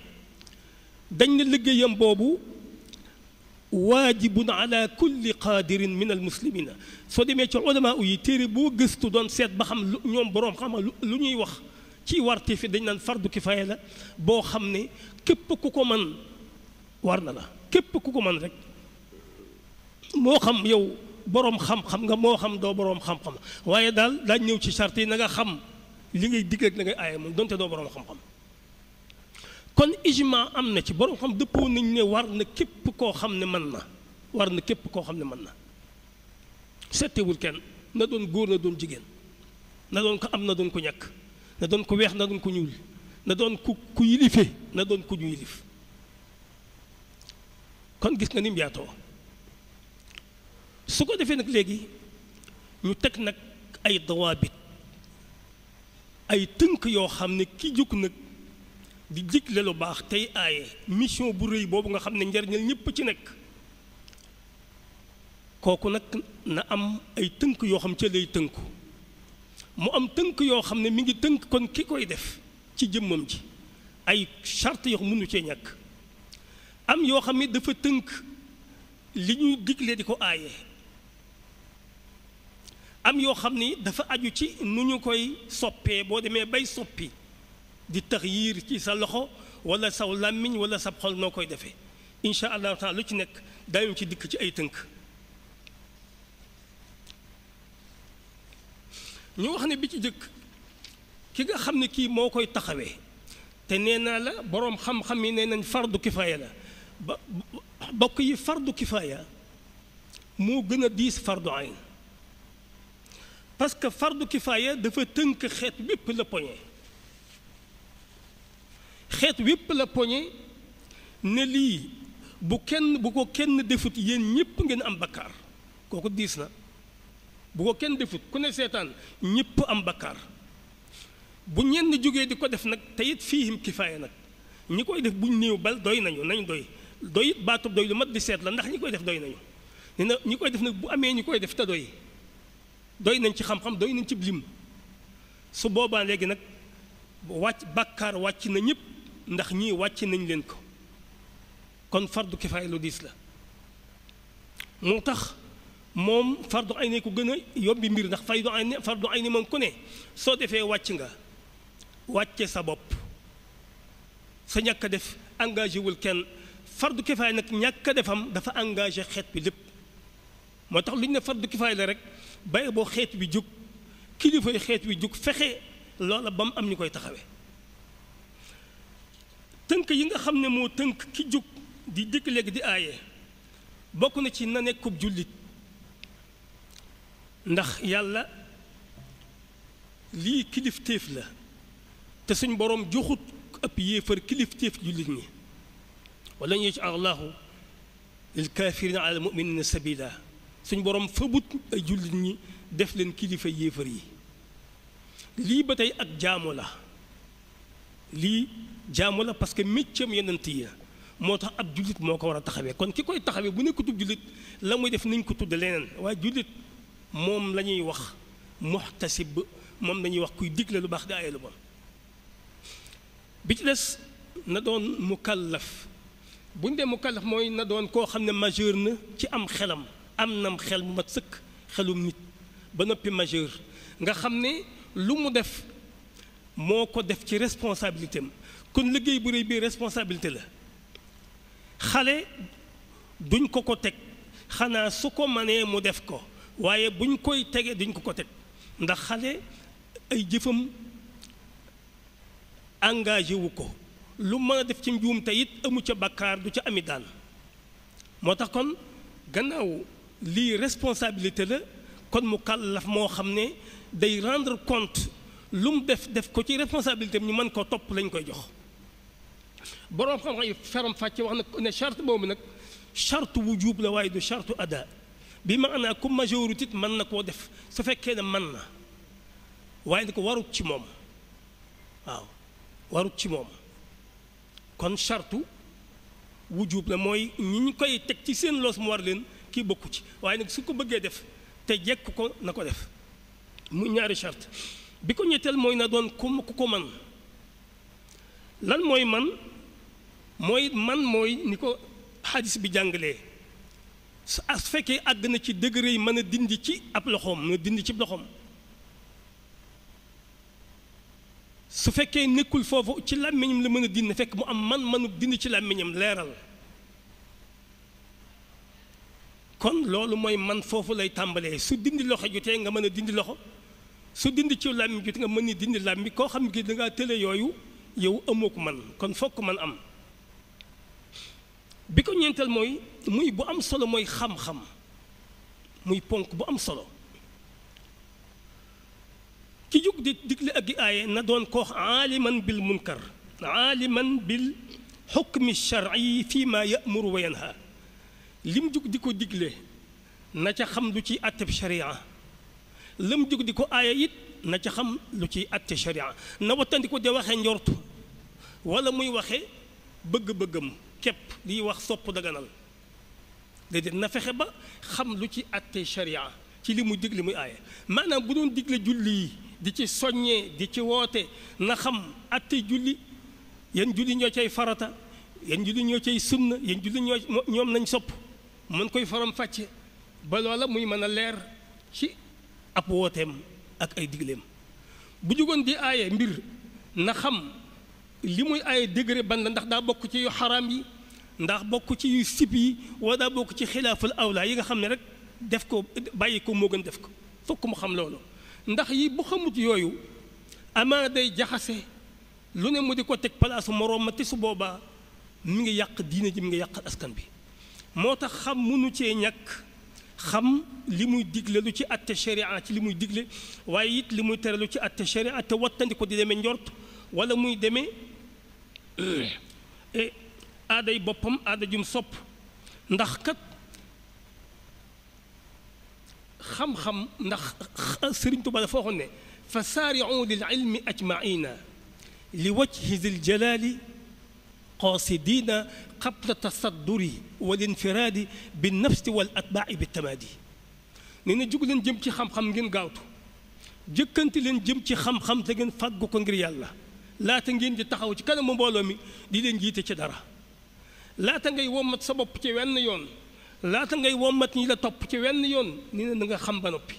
dañ ne liggéeyam boobu waajibun ala kulli qaadirin min almuslimina soo demee ci ulama yi téere boo gëstu doon seet ba xam ñoom boroom xam lu ñuy wax ci warte fi dañ naan fardu kifaaya la boo xam ne képp ku ko man war na la képp ku ko man rek moo xam yow boroom xam-xam nga moo xam doo boroom xam-xam waaye daal daañ ñëw ci charte yi na nga xam li ngay digg rek na ngay aaye moom donte doo boroom xam-xam kon ijma am na ci boroom xam dëppoo nañ ne war na képp koo xam ne mën na war na képp koo xam ne mën na settewul kenn na doon góor na doon jigéen na doon ko am na doon ko ñàkk na doon ko weex na doon ko ñuul na doon ku yilife na doon ku ñu yilif kon gis nga ni mu yaatoo su ko defee nag léegi ñu teg nag ay dawaabit ay tënk yoo xam ne ki jóg nag di digle lu baax tey aaye mission bu rëy boobu nga xam ne njariñal ñépp ci nekk kooku nag na am ay tënk yoo xam ca lay tënku mu am tënk yoo xam ne mi ngi tënk kon ki koy def ci jëmmam ji ay charte yoo mënu cee ñàkk am yoo xam ne dafa tënk li ñuy digle di ko aaye am yoo xam ni dafa aju ci nu ñu koy soppee boo demee bay soppi di taxyiir ci sa loxo wala saw làmmiñ wala sab xol noo koy defee incha allahu taala lu ci nekk daañu ci dikk ci ay tënk ñu wax ne bi ci jëkk ki nga xam ne kii moo koy taxawee te nee naa la boroom xam-xam yi nee nañ fardu kifaaya la ba bokk yi fardu kifaaya moo gën a diis fardu ayn parce que fardu kifaaya dafa tënk xeet wépp la poñe xeet wépp la poñe ne lii bu ko kenn defut yéen ñépp ngeen am bakkaar kooku diis na bu ko kenn defut ku ne seetaan ñépp am bakkaar bu ñenn jógee di ko def nag te it fiihim kifaaya nag ñi koy def buñ néew bal doy nañu nañ doy it baatub doy lu mat di seet la ndax ñi koy def doy nañu ne na ñi koy def nag bu amee ñi koy def te doy nañ ci xam-xam doy nañ ci lim su boobaa léegi nag bàkkaar wàcc na ñëpp ndax ñii wàcc nañ leen ko kon fardu kifaaya lu diis la moo tax moom fardu ay ni ko gën a yombi mbir ndax fardu ay ni moom ku ne soo defee wàcc nga wàcce sa bopp sa ñàkk a def engagé wul kenn fardu kifaay nag ñàkk a defam dafa engagé xeet bi lépp moo tax lu ñu ne fardu kifaay la rek bay boo xeet bi jóg kilifay xeet bi jóg fexe loola ba mu am ñu koy taxawee tënk yi nga xam ne moo tënk ki jóg di dikk léegi di aaye bokk na ci na nekkub jullit ndax yàlla lii kilifteef la te suñ boroom joxut ëpp yéefar kilifteef jullit ñi wala ñu yaj'ala Allahu lil kaafiriina ala mu'miniina sabiila suñ boroom fabut ay jullit ñi def leen kilifa yéefar yi lii ba tey ak jaamu la lii jaamu la parce que méccam yonent yi moo tax ab jullit moo ko war a taxawee kon ki koy taxawee bu nekkutub jullit la muy def nañ ko tudd leneen waaye jullit moom la ñuy wax muxtasib moom la ñuy wax kuy digle lu baax di aaye lu bon bi ci des na doon mukallaf bu ñu dee mukallaf mooy na doon koo xam ne majeur na ci am xelam am nam xel mu mat sëkk xelum nit ba noppi majeur nga xam ne lu mu def moo ko def ci responsabilité am kon liggéey bu rëy bii responsabilité la xale duñ ko teg xanaa su ko manee mu def ko waaye buñ koy tegee duñ ko teg ndax xale ay jëfam engagé wu ko lu mën a def ci njuum te it amu ca bakkaar du ca ami daan moo tax kon gannaaw lii responsabilité la kon mu kàllaf moo xam ne day rendre compte lu mu def ko ci responsabilité ñu mën koo topp lañ koy jox boroom xam-xam yi feram fàcce wax na ne charte boobu nag charte wujub la waaye du charte ada bi maanaa ku majorité mën na koo def su fekkee ne mën na waaye ni ko warut ci moom waaw warut ci moom kon charte wujub la mooy ñi ñu koy teg ci seen loos mu war leen kii bokku ci waaye nag su ko bëggee def te jekk ko na ko def mu ñaari charte bi ko ñetteel mooy na doon ku ko man lan mooy man mooy ni ko xadis bi jàngalee su fekkee àgg na ci degré yi mën a dindi ci ab loxoom mën a dindi ci loxoom su fekkee nekkul foofu ci làmmiñam la mën a dindi fekk mu am mënu dindi ci làmmiñam leeral kon loolu mooy man foofu lay tàmbalee su dindi loxo jotee nga mën a dindi loxo su dindi ci làmmiñ jotee nga mën a dindi làmmiñ koo xam ne dangaa tële yooyu yow amoo ko man kon fokk man am bi ko ñeenteel mooy muy bu am solo mooy xam-xam muy ponk bu am solo ki jóg di digle ak gi aaye na doon koo aaliman bil munkar aaliman bil xukmi shar'i fi ma ya'muru wa yanha lim jóg di ko digle na ca xam lu ciy àtteb sharia lam jóg di ko aaye it na ca xam lu ciy àtte sharia na wattandi ko de waxee njortu wala muy waxe bëgg-bëggam képp liy wax sopp daganal déedéet na fexe ba xam lu ci àtte sharia ci li muy digle muy aaye maanaam bu doon digle julli yi di ci soññee di ci woote na xam àtte julli yan julli ñoo cay farata yan julli ñoo cay sunna yan julli ñoom nañ sopp mën koy faram fàcce ba loola muy mën a leer ci ab wooteem ak ay digleem bu jugoon di aaye mbir na xam li muy aaye degré ban la ndax daa bokk ci yu xaraam yi ndax bokk ci yu sib yi wala daa bokk ci xilaaful awla yi nga xam ne rek def ko bàyyi ko moo gën def ko fokk mu xam loolu ndax yi bu xamut yooyu amaa day jaxase lu ne mu di ko teg palaasu moroom ma te su boobaa mi ngi yàq diine ji mi ngi yàqal askan bi moo tax xam mënu cee ñàkk xam li muy digle lu ci àtte sharia ci li muy digle waaye it li muy tere lu ci àtte sharia te wattandi ko di demee njort wala muy demee aaday boppam aada jum sopp ndax kat xam-xam ndax Sëriñ Tuubaa dafa waxoon ne fa saari'u lil ilmi ajmaina li wajhi zil jalaali qaasidina qabla tasadduri wal infiraadi bi nafsi wal atbaa'i bi tamaadi nee na jug leen jëm ci xam-xam ngeen gaawtu jëkkanti leen jëm ci xam-xam te ngeen fàggu ko ngir yàlla laata ngeen di taxaw ci kanamu mbooloo mi di leen jiite ci dara laata ngay wommat sa bopp ci wenn yoon laata ngay wommat ñi la topp ci wenn yoon nee na nga xam ba noppi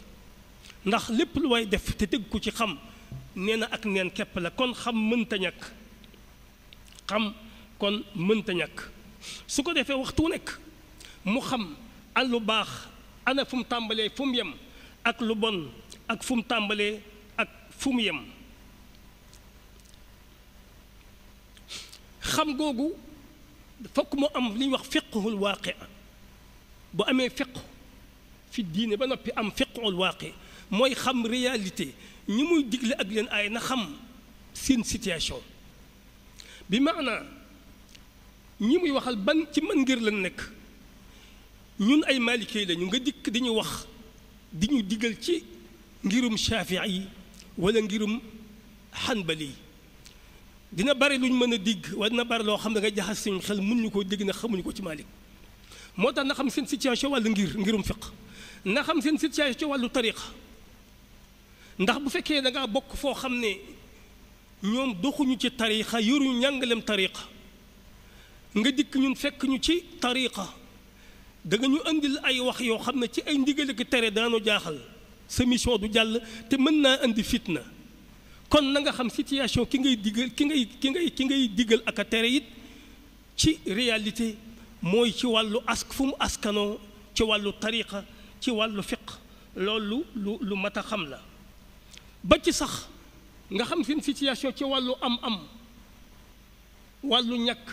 ndax lépp lu way def te tëgg ko ci xam nee na ak neen képp la kon xam mënta ñàkk xam kon mënta ñàkk su ko defee waxtu nekk mu xam an lu baax ana fu mu tàmbalee fu mu yem ak lu bon ak fu mu tàmbalee ak fu mu yem xam googu fokk mu am li ñuy wax fiqhul waaqi bu amee fiqh fi diine ba noppi am fiqhul waaqi mooy xam réalité ñi muy digle ak leen ay na xam seen situation bi maanaa ñi muy waxal ban ci man ngir lan nekk ñun ay maalikee lañu nga dikk di ñu wax di ñu digal ci ngirum shafii yi wala ngirum xanbali yi dina bari luñ mën a digg wala dina bari loo xam ne nga jaxas suñu xel mun ñu koo dégg na xamuñu ko ci Maalik moo tax na xam seen situation wàllu ngirum fiq na xam seen situation wàllu tariqa ndax bu fekkee da ngaa bokk foo xam ne ñoom doxuñu ci tariqa yoruñu njàngalem tariqa nga dikk ñun fekk ñu ci tariqa da nga ñu andil ay wax yoo xam ne ci ay ndigal ak tere daanu jaaxal sa mission du jàll te mën naa andi fitna kon na nga xam situation ki ngay digal ki ngay digal ak a tere it ci réalité mooy ci wàllu fu mu askanoo ci wàllu tariqa ci wàllu fiq loolu lu mat a xam la ba ci sax nga xam seen situation ci wàllu am wàllu ñàkk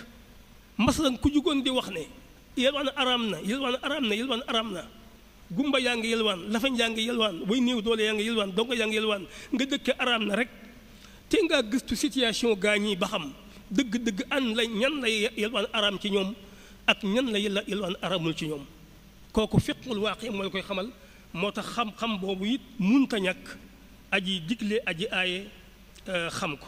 masalan ku jugoon di wax ne yelwaan araam na gumba yaa ngi yelwaan lafañ yaa ngi yelwaan way néew doole yaa ngi yelwaan dongo yaa ngi yelwaan nga dëkke araam na rek te ngaa gëstu situation gaa ñi ba xam dëgg-dëgg ñan lay yelwaan araam ci ñoom ak ñan la yelwaan araamul ci ñoom kooku fiqhul waaqi mooy koy xamal moo tax xam-xam boobu it munta ñàkk aji digle aji aaye xam ko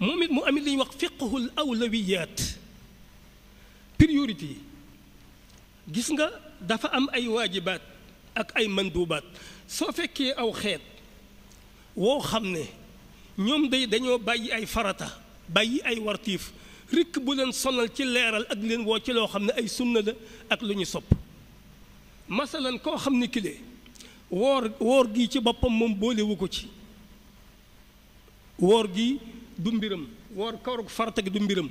moom it mu amit li ñuy wax fiqhul awlawiyaat priorité yi gis nga dafa am ay waajibaat ak ay mandubaat soo fekkee aw xeet woo xam ne ñoom dañoo bàyyi ay farata bàyyi ay wartiif rikk bu leen sonal ci leeral ak leen woo ci loo xam ne ay sunna la ak lu ñu sopp masalan koo xam ne kile woor gi ci boppam moom boolewu ko ci woor gi du mbiram woor kawru farata gi du mbiram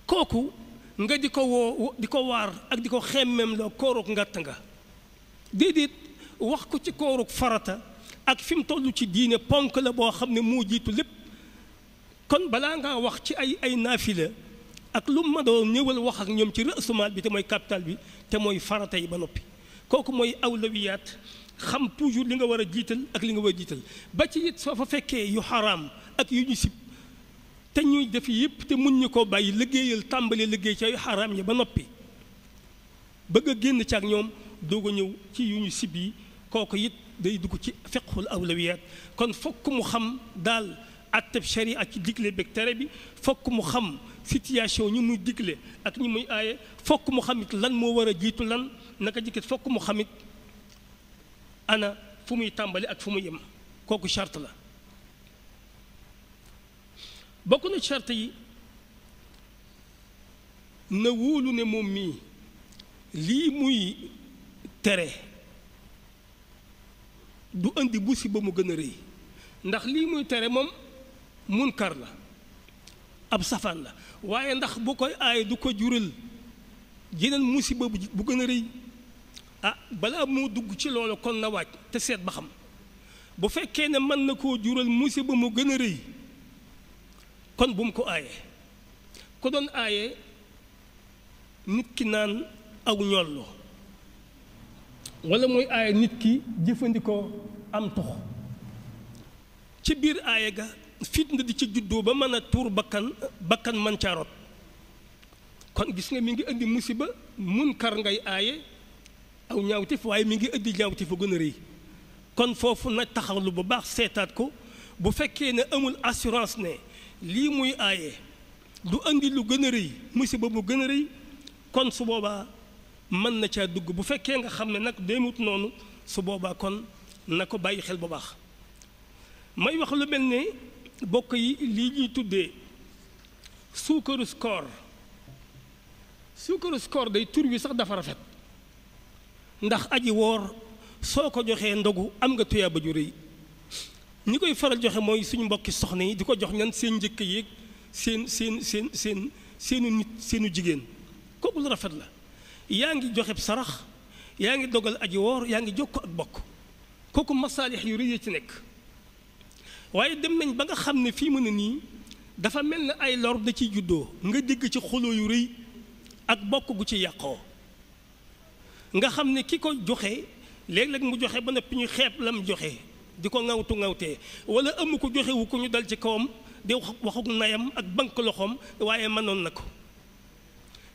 kooku nga di ko woo di ko waar ak di ko xemmem loo kooruk ngàtt nga déedéet wax ko ci kooruk farata ak fi mu toll ci diine ponk la boo xam ne moo jiitu lépp kon balaa ngaa wax ci ay naafila ak lu ma doon ñëwal wax ak ñoom ci rësumaal bi te mooy capital bi te mooy farata yi ba noppi kooku mooy awlawiyaat xam toujours li nga war a jiital ak li nga war a jiital ba ci it soo fa fekkee yu xaraam ak yu ñu sib te ñuy def yëpp te mun ñu koo bàyyi liggéeyal tàmbali liggéey ci yu xaraam yi ba noppi bëgg a génn ci ak ñoom doog a ñëw ci yu ñu sib yi kooku it day dugg ci fiqhul awlawiyaat kon fokk mu xam daal atteb sharia ci digle beeg tere bi fokk mu xam situation ñi muy digle ak ñi muy aaye fokk mu xam it lan moo war a jiitu lan naka jikkit fokk mu xam it ana fu muy tàmbali ak fu muy yem kooku charte la bokk na charte yi na wóolu ne moom mii lii muy tere du indi musiba mu gën a rëy ndax lii muy tere moom munkar la ab safaan la waaye ndax bu koy aaye du ko jural jeneen musiba bu gën a rëy ah balaa moo dugg ci loolu kon na waaj te seet ba xam bu fekkee ne mën na koo jural musiba mu gën a rëy kon bu mu ko aayee ko doon aaye nit ki naan aw ñollu wala mooy aaye nit ki jëfandikoo am tux ci biir aaye ga fitna di ci juddoo ba mën a tuur bakkan man caa rot kon gis nga mi ngi indi musiba munkar ngay aaye aw ñaawtif waaye mi ngi indi ñaawtif a gën a rëy kon foofu na taxawlu bu baax seetaat ko bu fekkee ne amul assurance ne lii muy aaye du indi lu gën a rëy musiba mu gën a rëy kon su boobaa mën na caa dugg bu fekkee nga xam ne nag demut noonu su boobaa kon na ko bàyyi xel bu baax may wax lu mel ne bokk yi lii ñuy tuddee suukaru koor suukaru koor day tur wi sax dafa rafet ndax aji woor soo ko joxee ndogu am nga tuyaaba ju rëy ñi koy faral joxe mooy suñu mbokki soxna yi di ko jox ñan seen njëkk yéeg seenu nit seenu jigéen kooku lu rafet la yaa ngi joxe sarax yaa ngi dogal aji woor yaa ngi jokko ak bokk kooku masaalix yu rëy ci nekk waaye dem nañ ba nga xam ne fii mu ne nii dafa mel ne ay lor da ciy juddoo nga dégg ci xuloo yu rëy ak bokk gu ci yàqoo nga xam ne ki ko joxe léeg-léeg mu joxe ba noppi ñu xeeb lam joxe di ko ŋawtu ŋawtee wala amu ko joxewu ko ñu dal ci kawam di waxuk nayam ak bank loxoom waaye mënoon na ko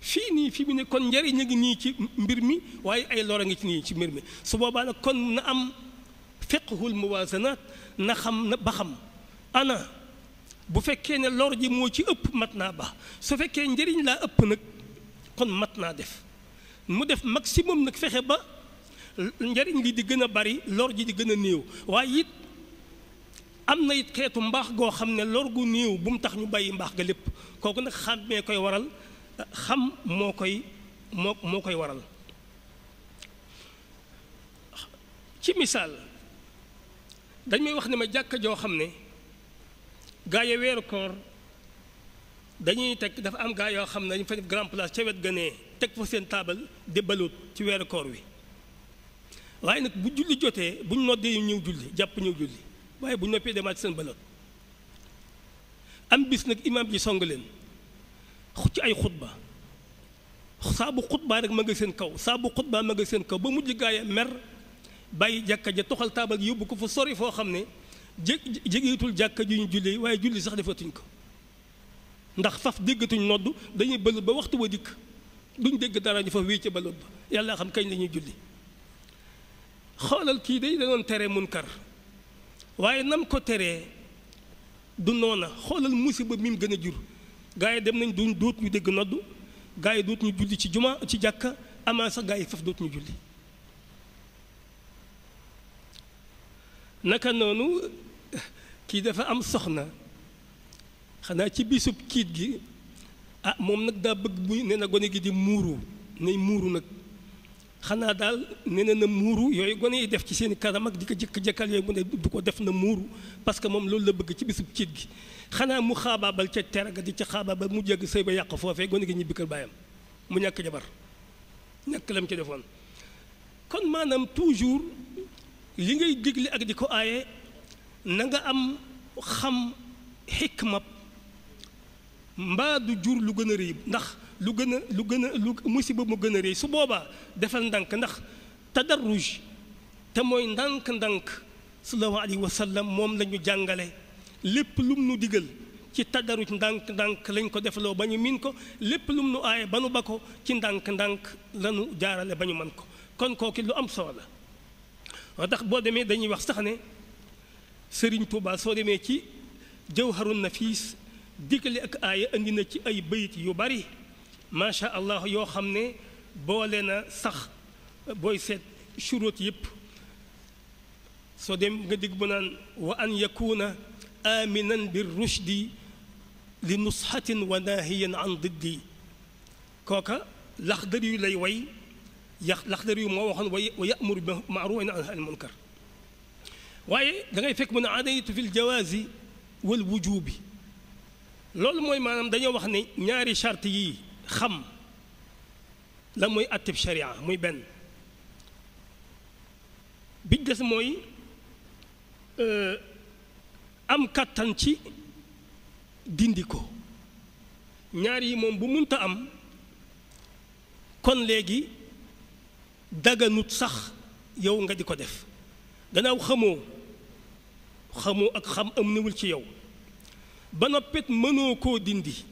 fii nii fi mu ne kon njariñ a ngi nii ci mbir mi waaye ay lor a ngi ci nii ci mbir mi su boobaa nag kon na am fiqhul muwaazanaat na xam na ba xam ana bu fekkee ne lor ji moo ci ëpp mat naa ba su fekkee njëriñ laa ëpp nag kon mat naa def mu def maximum nag fexe ba njëriñ li di gën a bari lor ji di gën a néew waaye it am na it xeetu mbaax goo xam ne lor gu néew bu mu tax ñu bàyyi mbaax ga lépp kooku nag xàmmee koy waral xam moo koy waral ci misaal dañ may wax ne ma jàkka joo xam ne gaa yi weeru koor dañuy teg dafa am gaa yoo xam ne dañu fa def grand place ca wet gënee teg fa seen taabal di balut ci weeru koor wi waaye nag bu julli jotee buñ noddee ñëw julli jàpp ñëw julli waaye bu noppee demaat seen balut am bis nag imaam ji song leen ci ay xutba saa bu xutbaa rek ma nga seen kaw saa bu xutbaa ma nga seen kaw ba mujj gaa yi mer bàyyi jàkka ja toxal taabal yóbbu ko fa sori foo xam ne jegeetul jàkka ju ñu julli waaye julli sax defatuñ ko ndax faf déggatuñ nodd dañuy bëlut ba waxtu wa dikk duñ dégg dara ñu fa wéy ca balut ba yàlla xam kañ la ñuy julli xoolal kii day danoon tere munkar waaye nam ko teree du noona xoolal musiba mi mu gën a jur gaa yi dem nañ duñ doot ñu dégg nodd gaa yi doot ñu julli ci juma ci jàkka amaa sax gaa yi faf doot ñu julli naka noonu kii dafa am soxna xanaa ci bisub kiit gi ah moom nag daa bëgg buy nee na gone gi di muuru nay muuru nag xanaa daal nee na muuru yooyu gone yi def ci seen kanam ak di ko jëkk-jëkkal yooyu mu ne du ko def na muuru parce que moom loolu la bëgg ci bisub kiit gi xanaa mu xaabaabal ca teraga di ca xaabaabal mu jégg sëy ba yàq foofee gone gi ñibbi kër baayam mu ñàkk jabar ñàkk lam ci defoon kon maanaam toujours li ngay digle ak di ko aaye na nga am xam xikma mbaa du jur lu gën a rëy ndax lu musiba mu gën a rëy su boobaa defal ndànk ndax tadarruj te mooy ndànk-ndànk sallallahu alayhi wa sallam moom la ñu jàngale lépp lum nu digal ci tadarruj ndànk-ndànk lañ ko defaloo ba ñu miin ko lépp lum nu aaye ba nu ba ko ci ndànk-ndànk la nu jaarale ba ñu mën ko kon kooki lu am solo la moo tax boo demee dañuy wax sax ne Sëriñ Tuubaa soo demee ci Jawharun Nafiis diggale ak aaya indi na ci ay bayit yu bari macha allah yoo xam ne boole na sax booy seet shuruut yëpp soo dem nga digg bu naan wa an yakuna aminan bir rushdi li nusxatin wa naahiyan an diddi kooka Laxdari yu lay way Laxdari yu moo waxoon wa ya'muru bil ma'ruuf wa yanhaa anil munkar waaye da ngay fekk mu ne adaytu fil jawaazi wal wujubi loolu mooy maanaam dañoo wax ne ñaari charte yii xam la mooy atteb sharia muy benn bi des mooy am kàttan ci dindi ko ñaar yi moom bu munta am kon léegi daganut sax yow nga di ko def gannaaw xamoo ak xam am niwul ci yow ba noppit mënoo koo dindi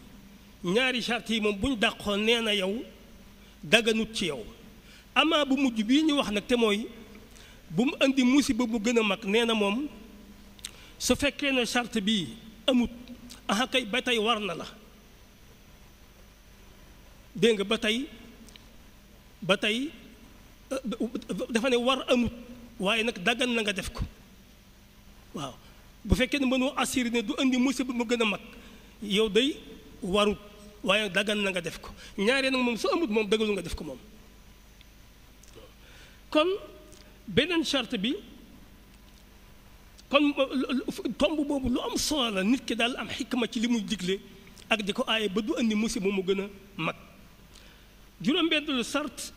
ñaari charte yi moom bu ñu dàqoon nee na yow daganut ci yow amaa bu mujj bii ñu wax nag te mooy bu mu indi musiba bu gën a mag nee na moom su fekkee ne charte bii amut aha kay ba tey war na la dégg nga ba tey dafa ne war amut waaye nag daggan na nga def ko waaw bu fekkee ne mënoo assuré ne du indi musiba mu gën a mag yow day warut waaye dagan na nga def ko ñaaree nag moom su amut moom dagalu nga def ko moom kon beneen charte bi kon tomb boobu lu am solo la nit ki daal am xikma ci li muy digle ak di ko aaye ba du andi musiba mu gën a mag juróom-benn sart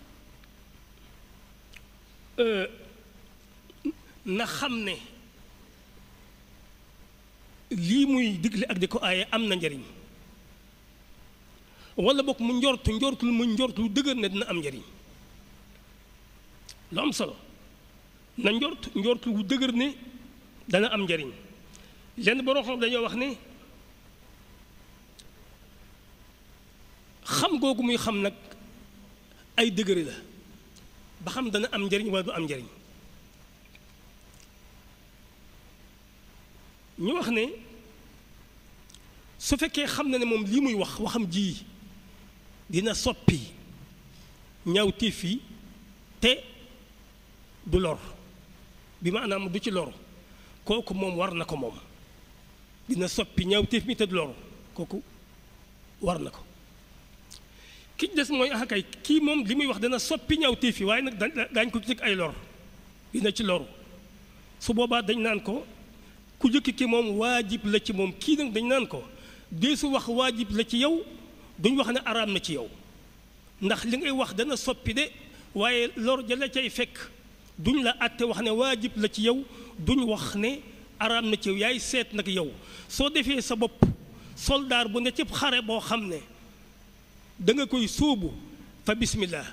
na xam ne lii muy digle ak di ko aaye am na njariñ wala bokk mu njortu lu dëgër ne dina am njariñ lu am solo na njortu lu dëgër ne dana am njariñ lenn borom xam dañoo wax ne xam googu muy xam nag ay degré la ba xam dana am njariñ wala du am njariñ ñu wax ne su fekkee xam na ne moom lii muy wax waxam ji dina soppi ñaawteef yi te du lor bi maanaam du ci loru kooku moom war na ko moom dina soppi ñaawteef mi te du loru kooku war na ko ki des mooy kay kii moom li muy wax dana soppi ñaawteef yi waaye nag daañ ko ci ay lor dina ci loru su boobaa dañ naan ko ku jëkk ki moom waajib la ci moom kii nag dañ naan ko dee su wax waajib la ci yow duñ wax ne araam na ci yow ndax li ngay wax dana soppi de waaye lor ja la cay fekk duñ la àtte wax ne waajib la ci yow duñ wax ne araam na ci yow yaay seet nag yow soo defee sa bopp soldaar bu ne ci xare boo xam ne da nga koy sóobu fa bismillah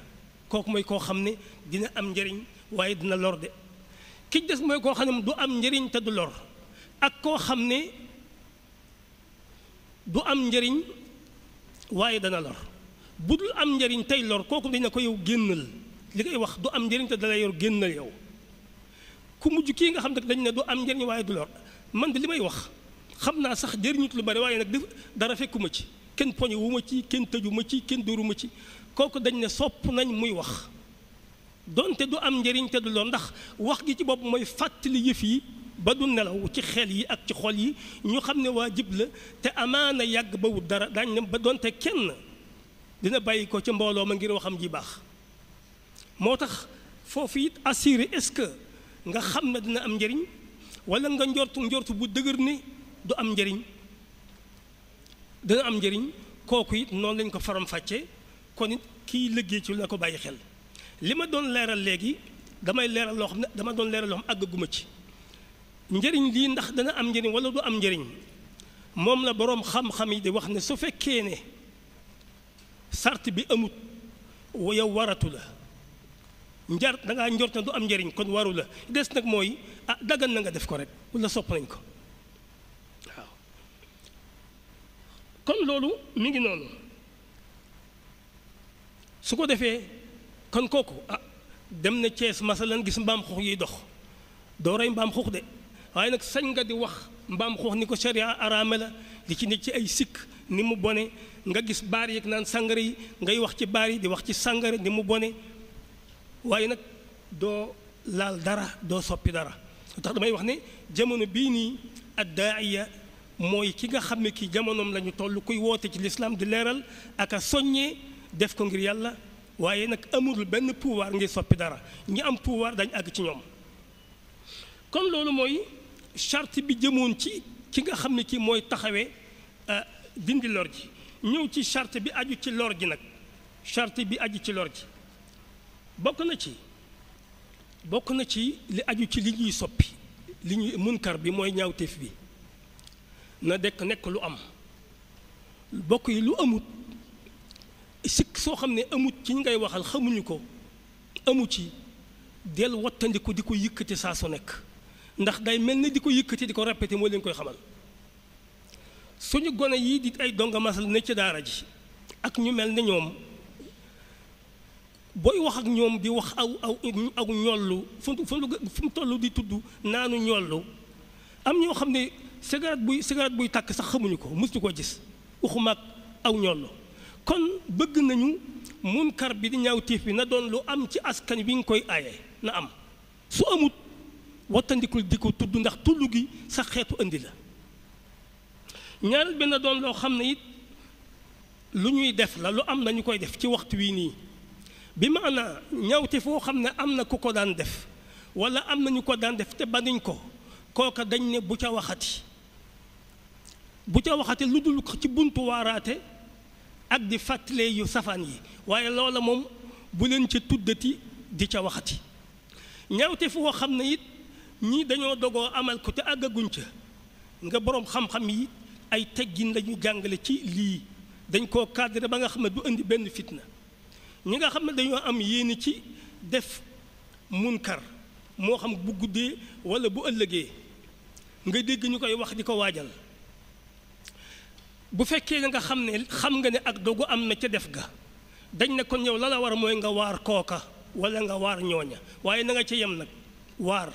kooku mooy koo xam ne dina am njëriñ waaye dina lor de ki des mooy koo xam ne du am njëriñ te du lor ak koo xam ne du am njëriñ waaye dana lor bu dul am njëriñ tey lor kooku dañ ne ko yow génnal li ngay wax du am njëriñ te dala yor génnal yow ku mujj kii nga xam ne dañ ne du am njëriñ waaye du lor man de li may wax xam naa sax jëriñut lu bari waaye nag dara fekkuma ci kenn poñe wu ma ci kenn tëju ma ci kenn dóoru ma ci kooku dañ ne sopp nañ muy wax donte du am njëriñ te du lor ndax wax gi ci bopp mooy fàttali yëf yi ba du nelaw ci xel yi ak ci xol yi ñu xam ne waajib la te amaana yàgg ba wut dara daañ ne ba donte kenn dina bàyyi ko ca mbooloo ma ngir waxam ji baax moo tax foofu it assuré est-ce que nga xam ne dina am njëriñ wala nga njortu bu dëgër ne du am njëriñ dina am njëriñ kooku it noonu lañ ko faram-fàccee kon it kii liggéey ci la ko bàyyi xel li ma doon leeral léegi damay leeral loo xam ne dama doon leeral loo xam àggaguma ci njëriñ lii ndax dana am njëriñ wala du am njëriñ moom la boroom xam-xam yi di wax ne su fekkee ne sart bi amut yow waratu la dangaa njort na du am njëriñ kon waru la des nag mooy dagan na nga def ko rek wala sopp nañ ko waaw kon loolu mi ngi noonu su ko defee kon kooku dem na Cees masalan gis mbaam xuux yiy dox doo rey mbaam xuux de waaye nag sañ nga di wax mbaam xuux ni ko sharia araame la di ci ne ci ay sikk ni mu bone nga gis baar yi naan sàngara yi ngay wax ci baar yi di wax ci sàngara ni mu bone waaye nag doo laal dara doo soppi dara tax damay wax ne jamono bii nii addaaiya mooy ki nga xam ne kii jamonoom la ñu toll kuy woote ci lislaam di leeral ak a soññee def ko ngir yàlla waaye nag amul benn pouvoir ngir soppi dara ñi am pouvoir dañ àgg ci ñoom kon loolu mooy charte bi jëmoon ci ki nga xam ne kii mooy taxawee dindi lor ji ñëw ci charte bi aju ci lor ji nag charte bi aju ci lor ji bokk na ci li aju ci li ñuy soppi li ñuy munkar bi mooy ñaawteef bi na nekk lu am bokk yi lu amut sikk soo xam ne amut ci ñi ngay waxal xamuñu ko amu ci del wattandiku di ko yëkkati saa su nekk ndax day mel ni di ko yëkkati di ko répété moo leen koy xamal suñu gone yii di ay donga masal ne ci daara ji ak ñu mel ne ñoom booy wax ak ñoom di wax aw ñollu fu mu toll di tudd naanu ñollu am ñoo xam ne cigarette buy tàkk sax xamuñu ko mësuñu ko gis waxuma ak aw ñollu kon bëgg nañu munkar bi di ñaawteef bi na doon lu am ci askan wi nga koy aaye na am su amut wattandikul di ko tudd ndax tudd gi sa xeetu indi la ñaareel bi na doon loo xam ne it lu ñuy def la lu am nañu koy def ci waxtu wi nii bi maanaa ñawte foo xam ne am na ku ko daan def wala am na ñu ko daan def te banuñ ko kooka dañ ne bu ca waxati lu dul ci buntu waaraate ak di fàttalee yu safaan yi waaye loola moom bu leen ca tuddati di ca waxati ñawte foo xam ne it ñii dañoo dogoo amal ko te àggaguñ ca nga boroom xam-xam yi ay teggin lañu jàngale ci lii dañ koo cadré ba nga xam ne du indi benn fitna ñi nga xam ne dañoo am yéene ci def munkar moo xam bu guddee walla bu ëllëgee nga dégg ñu koy wax di ko waajal bu fekkee nga xam ne ak dogu am na ca def ga dañ ne kon yow la la war mooy nga waar kooka walla nga waar ñooña waaye na nga ca yem nag waar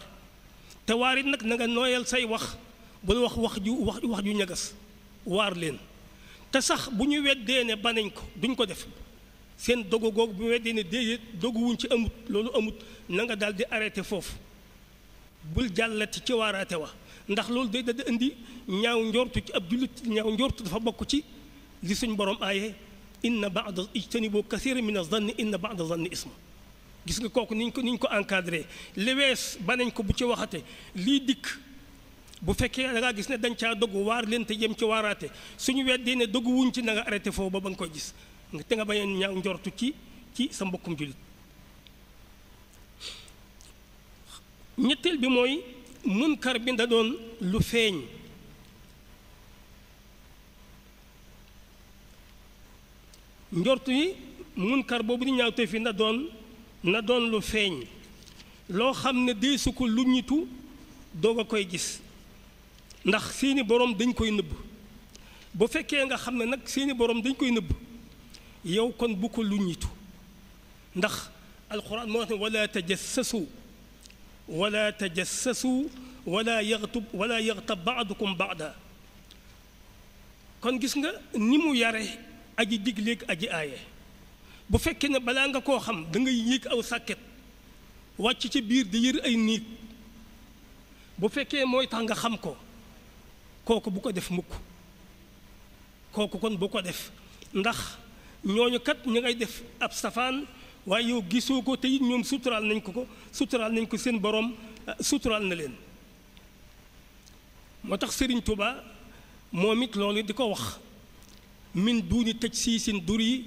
te waar it nag na nga nooyal say wax bul wax ju ñagas waar leen te sax bu ñu weddee ne banañ ko duñ ko def seen dogu googu bu weddee ne déedéet doguwuñ ci amut loolu amut na nga daal di arrêté foofu bul jàllati ci waaraate wa ndax loolu day da indi ñaaw njortu ci ab jullit ñaaw njortu dafa bokk ci li suñ borom aaye inna ba'da ijtanibu kathiran min az-zanni inna ba'da zanni isma gis nga kooku niñ ko encadré li wees banañ ko bu ci waxate lii dikk bu fekkee da ngaa gis ne dañ caa dogu waar leen te jëm ci waaraate suñu weddee ne dogu wuñ ci na nga arrêté foofu ba nga koy gis te nga bañ a ñaaw njortu ci sa mbokkum jullit ñetteel bi mooy munkar bi da doon lu feeñ njortu yi munkar boobu di ñaaw te fi na doon lu feeñ loo xam ne deesu ko lu ñitu doog a koy gis ndax seeni borom dañ koy nëbb bu fekkee nga xam ne nag seeni borom dañ koy nëbb yow kon bu ko lu ñitu ndax alquran moo wax ne wala tajassasu wala yaxtab baadukum baada kon gis nga ni mu yare aji digleeg aji aaye bu fekkee ne balaa nga koo xam da ngay yéeg aw sàkket wàcc ci biir di yër ay niig bu fekkee mooy tax nga xam ko kooku bu ko def mukk kooku kon bu ko def ndax ñooñu kat ñu ngay def ab safaan waaye yow gisoo ko te it ñoom suturaal nañ ko seen borom suturaal na leen moo tax Sëriñ Tuuba moom it loolu di ko wax min duuni tajsiisin duri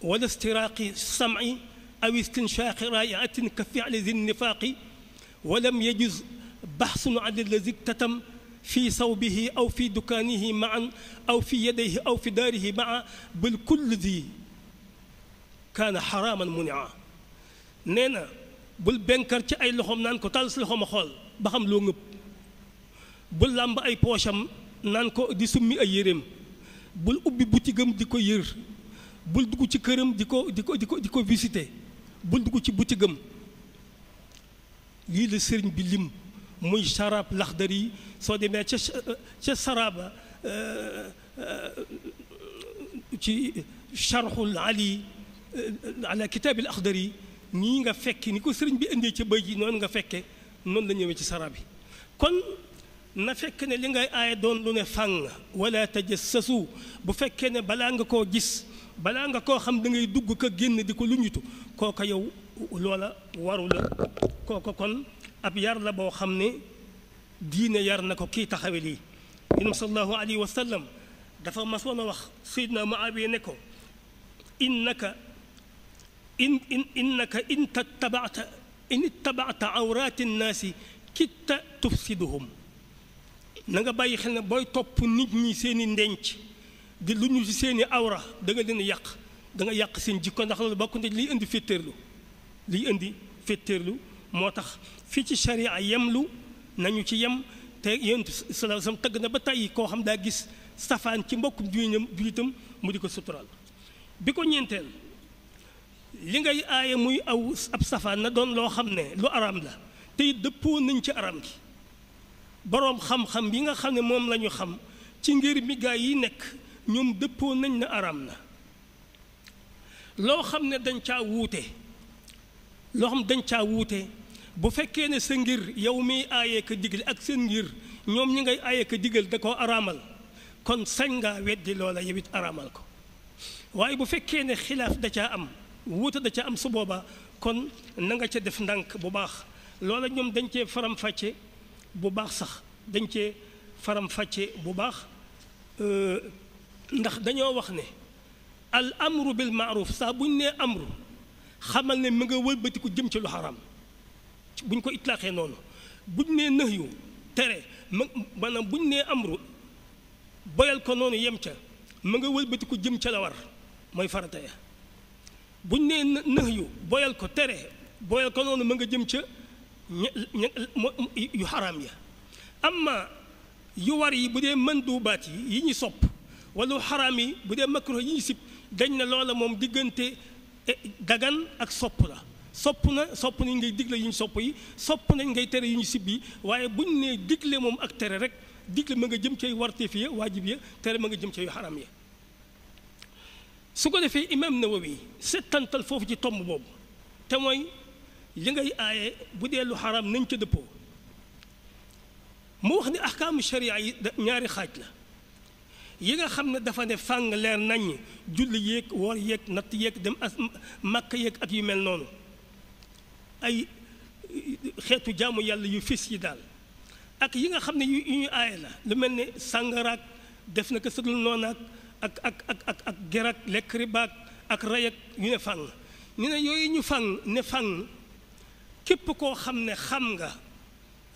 wala istiraaqi sam'i aw istinshaqi raayatin ka fi'li zi nifaaqi walam yajuz baxsun an allazi tatam fi sawbihi aw fi dukaanihi maan aw fi yadayhi aw fi daarihi maa bal kullu zi kaana xaraaman munia nee na bul benkar ci ay loxoom naan ko tàll si loxoom a xool ba xam loo ngëpp bul làmb ay poosam naan ko di summi ay yéreem bul ubbi butigam di ko yër bul dugg ci këram di ko visiter bul dugg ci butigam lii la sëriñ bi lim muy sarab laxdari soo demee ca saraba ci charxul ali ala kitaabil axdari nii nga fekke ni ko sëriñ bi indee ca bëy ji noonu nga fekke noonu la ñëwee ci sarab bi kon na fekk ne li ngay aaye doon lu ne fàng wala tajassasu bu fekkee ne balaa nga koo gis balaa nga koo xam da ngay dugg ka génn di ko luñutu kooka yow loola waru la kooka kon ab yar la boo xam ne diine yar na ko kii taxawe lii yonent sallallahu alayhi wa sallam dafa masoon a wax Seydina Muawiya ne ko innaka in ittabata awraati nnaasi kitta tufsiduhum na nga bàyyi xel ne booy topp nit ñi seeni ndenc di lu ñu ci seeni awra da nga leen yàq da nga yàq seen jikko ndax loolu bokk na liy indi féttéerlu moo tax fii ci sharia yemlu nañu ci yem te yonent sallallahu alayhi wasallam tëgg na ba tàyyi koo xam daa gis safaan ci mbokkum julitam mu di ko suturaal bi ko ñeenteel li ngay aaye muy ab safaan na doon loo xam ne lu araam la te dëppoo nañ ci araam gi boroom xam-xam yi nga xam ne moom la ñu xam ci ngir mi gaa yi nekk ñoom dëppoo nañ na araam na loo xam ne dañ caa wuute bu fekkee ne sa ngir yow miy aayee ka digal ak seen ngir ñoom ñi ngay aayee ka digal da koo araamal kon sañ ngaa weddi loola yow it araamal ko waaye bu fekkee ne xilaaf da caa am wuute da caa am su boobaa kon na nga ca def ndànk bu baax loola ñoom dañ cee faram-fàcce bu baax sax dañ cee faram-fàcce bu baax ndax dañoo wax ne al amru bil maaruf saa buñ nee amru xamal ne mu nga wëlbatiku jëm ci lu xaraam buñ ko itlaaxee noonu buñ nee nahyu tere maanaam buñ nee amru boyal ko noonu yem ca mu nga wëlbatiku jëm ca la war mooy farata ya buñ nee nahyu boyal ko tere boyal ko noonu mu nga jëm ca yu xaraam ya amma yu war yi bu dee manduubaat yi ñu sopp wala xaraam yi bu dee makruh yi ñu sib dañ ne loola moom diggante dagan ak sopp la sopp nañ ngay digle yu ñu sopp yi sopp nañ ngay tere yu ñu sib yi waaye buñ nee digle moom ak tere rek digle ma nga jëm cay warteef ya waajib ya tere ma nga jëm ca yu xaraam ya su ko defee imam Nawawi settantal foofu ci tomb boobu te mooy li ngay aaye bu dee lu xaraam nañ ca dëppoo mu wax ne ahkaamu sharia yi ñaari xaaj la yi nga xam ne dafa ne fàng leer nañ julli yéeg woor yéeg natt yéeg dem màkk yéeg ak yu mel noonu ay xeetu jaamu yàlla yu fis yi daal ak yi nga xam ne yu ñu aaye la lu mel ne sàngaraak def na ko sëdul noonaak ak gerak lekk ribaak ak rayak yu ne fàng ñu ne yooyu ñu fàng ne fàng képp koo xam ne xam nga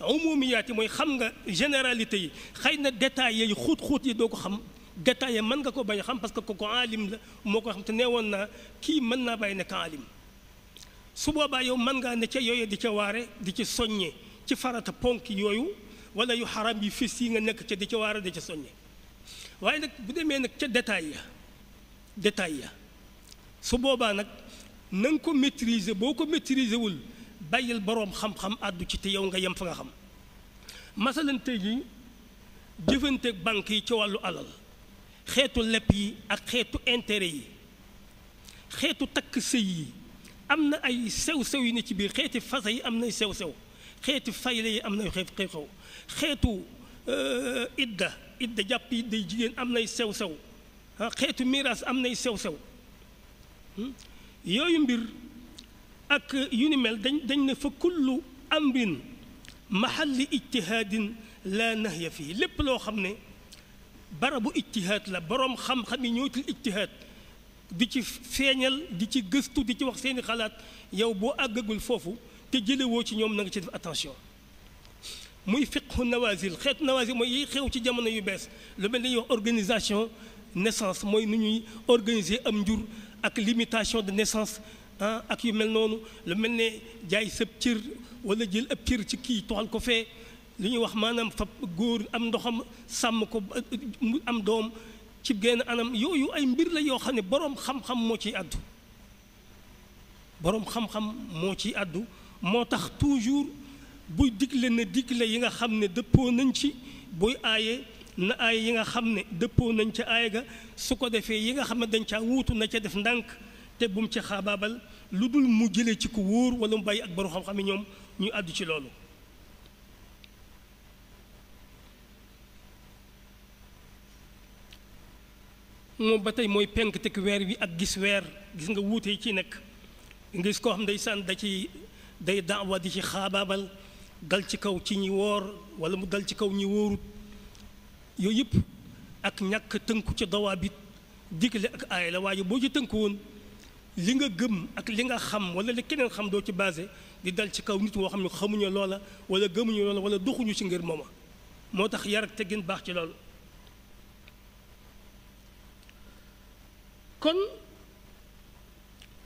umumiyaat yi mooy xam nga généralité yi xëy na détails yi xuut yi doo ko xam détails yi mën nga ko bañ a xam parce que ko alim la moo ko xam te nee woon naa kii mën naa bàyyi nekk alim su boobaa yow mën ngaa ne ca yooyu di ca waare di ci soññe ci farata ponk yooyu wala yu xaram yi fis yi nga nekk ca di ca waare di ca soññe waaye nag bu demee nag ca détails ya su boobaa nag na nga ko maîtriser boo ko maîtriser wul bàyyil boroom xam-xam àddu ci te yow nga yem fa nga xam masalan tey jii jëfanteeg banque yi ci wàllu alal xeetu lepp yi ak xeetu intérêt yi xeetu takk sëy yi am na ay sew-sew yi ne ci biir xeeti fasa yi am nay sew-sew xeeti fayle yi am nay xew-xew xeetu idda jàpp yi day jigéen am nay sew-sew xeetu miraas am nay sew-sew yooyu mbir ak yu ni mel dañ ne fa kullu amrin mahalli ijtihaadin la nahya fii lépp loo xam ne barabu ijtihaad la boroom xam-xam yi ñootul ijtihaad di ci feeñal di ci gëstu di ci wax seeni xalaat yow boo àggagul foofu te jëlewoo ci ñoom na nga ci def attention muy fiqhu nawazil xeetu nawazil mooy yiy xew ci jamono yu bees lu mel ni ñuy wax organisation naissance mooy nu ñuy organiser am njur ak limitation de naissance ak yu mel noonu lu mel ne jaay sëb cër wala jël ab cër ci kii toxal ko fee li ñuy wax maanaam fab góor am ndoxam sàmm ko am doom ci genn anam yooyu ay mbir la yoo xam ne boroom xam-xam moo ciy àddu boroom xam-xam moo ciy àddu moo tax toujours buy digle na digle yi nga xam ne dëppoo nañ ci buy aaye na aaye yi nga xam ne dëppoo nañ ca aaye ga su ko defee yi nga xam ne dañ caa wuutu na ca def ndànk te bu mu ci xaabaabal lu dul mu jëlee ci ku wóor wala mu bàyyi ak borom xam-xam yi ñoom ñu àddu ci loolu moom ba tey mooy penk teg weer wi ak gis weer gis nga wuute yi ci nekk nga gis koo xam ndeysaan da ci day daawa di ci xaabaabal dal ci kaw ci ñi woor wala mu dal ci kaw ñi wóorut yooyu yëpp ak ñàkk tënku ca dawaabit digle ak aaya la waaye boo ci tënku woon li nga gëm ak li nga xam wala li keneen xam doo ci basé di dal ci kaw nit woo xam ne xamuñu loola wala gëmuñu loola wala doxuñu ci ngir mooma moo tax yar ak teggin baax ci loolu kon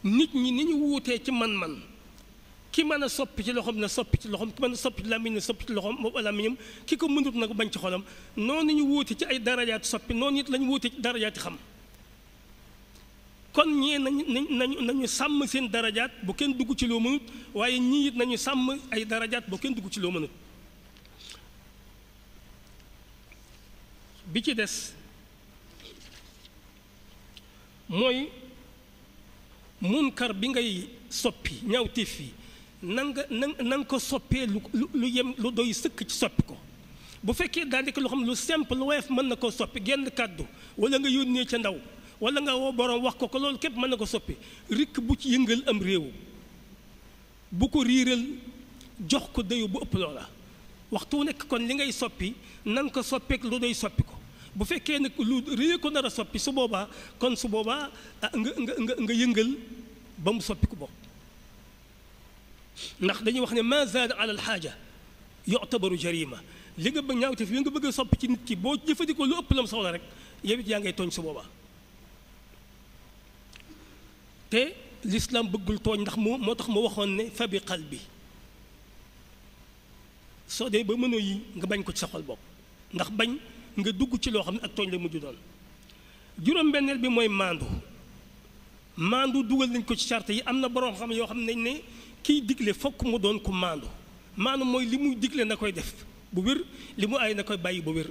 nit ñi ni ñu wuutee ci man-man ki mën a soppi ci loxoom na soppi ci loxoom ki mën a soppi ci làmmiñ na soppi ci loxoom làmmiñam ki ko mënut nag bañ ci xolam noonu ñu wuute ci ay darajaat soppi noonu it lañu wuute ci darajaati xam kon ñee nañu sàmm seen darajaat bu kenn dugg ci loo mënut waaye ñii it nañu sàmm ay darajaat bu kenn dugg ci loo mënut bi ci des mooy munkar bi ngay soppi ñaawteef yi na nga ko soppee lu yem lu doy sëkk ci soppi ko bu fekkee daanaka loo xam lu simple lu woyof mën na koo soppi genn kàddu wala nga yónnee ca ndaw wala nga woo borom wax ko loolu képp mën na ko soppi rikk bu ci yëngal am réew bu ko riiral jox ko dayu bu ëpp loola waxtu nekk kon li ngay soppi nan ko soppeek lu doy soppi ko bu fekkee nag lu réy ko nar a soppi su boobaa kon su boobaa nga yëngal ba mu soppi ko bopp ndax dañuy wax ne ma zaada ala alxaaja yu'tabaru jarima li nga bëgg ñaawteef li nga bëgg a soppi ci nit ki boo jëfandikoo lu ëpp lam soxla rek yow it yaa ngay tooñ su boobaa te l'islam bëggul tooñ ndax moo tax mu waxoon ne fa bi qalbi soo dee ba mënoo yi nga bañ ko ci sa xol bopp ndax bañ nga dugg ci loo xam ne ak tooñ la mujj doon juróom-benneel bi mooy maandu dugal nañ ko ci charte yi am na borom xam yoo xam nañ ne kiy digle fokk mu doon ku maandu mooy li muy digle na koy def bu wér li mu ay na koy bàyyi bu wér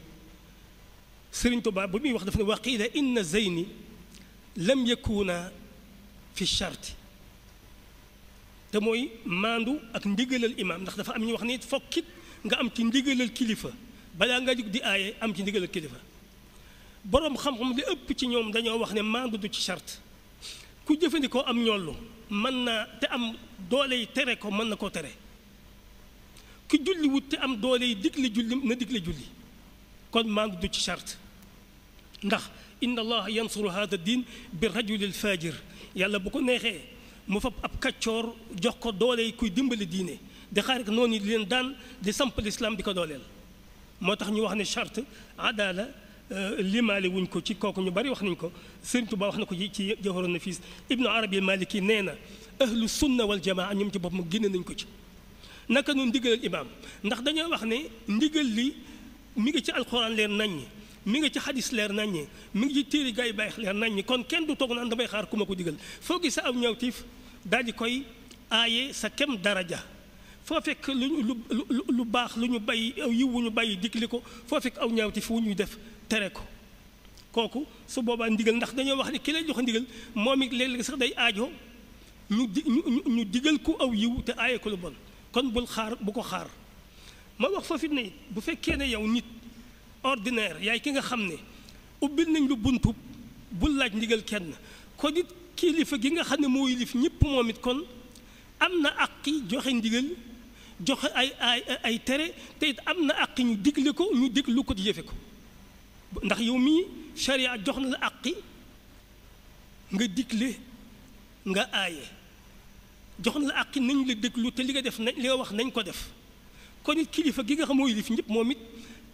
Sëriñ Tuubaa bu muy wax daf ne wa qiila inna zeyni lam yakuna fi charte te mooy maandu ak ndigalal imaam ndax dafa am ñu wax ni fokkit nga am ci ndigalal kilifa balaa nga jug di aaye am ci ndigalal kilifa boroom xam-xam li ëpp ci ñoom dañoo wax ne maandu du ci charte ku jëfandikoo am ñollu mën naa te am doole yi tere ko mën na koo tere ku julli wut te am doole yi digle julli na digle julli kon maandu du ci charte ndax inna allaha yansuru hada diin bi rajulil fajir yàlla bu ko neexee mu fab ab kaccoor jox ko doole yi kuy dimbali diine di xaar ak noonu di leen daan di samp lislaam di ko dooleel moo tax ñu wax ne charte adala limaale wuñ ko ci kooku ñu bari wax nañ ko Sëriñ Tuubaa wax na ko ci Jawharun Nafiis Ibnu Arabi Maliki nee na ahlu sunna wal jamaa ñoom ci boppam génne nañ ko ci naka noonu ndigalal imaam ndax dañoo wax ne ndigal li mi ngi ci alxuraan leer naññi mi ngi ci xadis leer naññi mi ngi ci téere gaa yi bàyyi leer naññi kon kenn du toog naan damay xaar ku ma ko digal foo gis sa aw ñawtiif daal di koy aaye sa kem daraja foo fekk lu baax lu ñu bàyyi aw yiw wu ñu bàyyi digli ko foo fekk aw ñaawtiif wu ñuy def tere ko kooku su boobaa ndigal ndax dañoo wax ne ki lay jox ndigal moom it léeg-léeg sax day aajo ñu digal ku aw yiw te aaye ko lu bon kon bul xaar bu ko xaar ma wax foofu ne bu fekkee ne yow nit ordinaire yaay ki nga xam ne ubbil nañ lu buntu bul laaj ndigal kenn kon it kilifa gi nga xam ne moo yilif ñëpp moom it kon am na àqi joxe ndigal joxe ay tere te it am na àqi ñu digle ko ñu diglu ko di jëfe ko ndax yow mii sharia jox na la àqi nga digle nga aaye jox na la àqi nañ la déglu te li nga def nañ li nga wax nañ ko def kon it kilifa gi nga xam moo yilif ñëpp moom it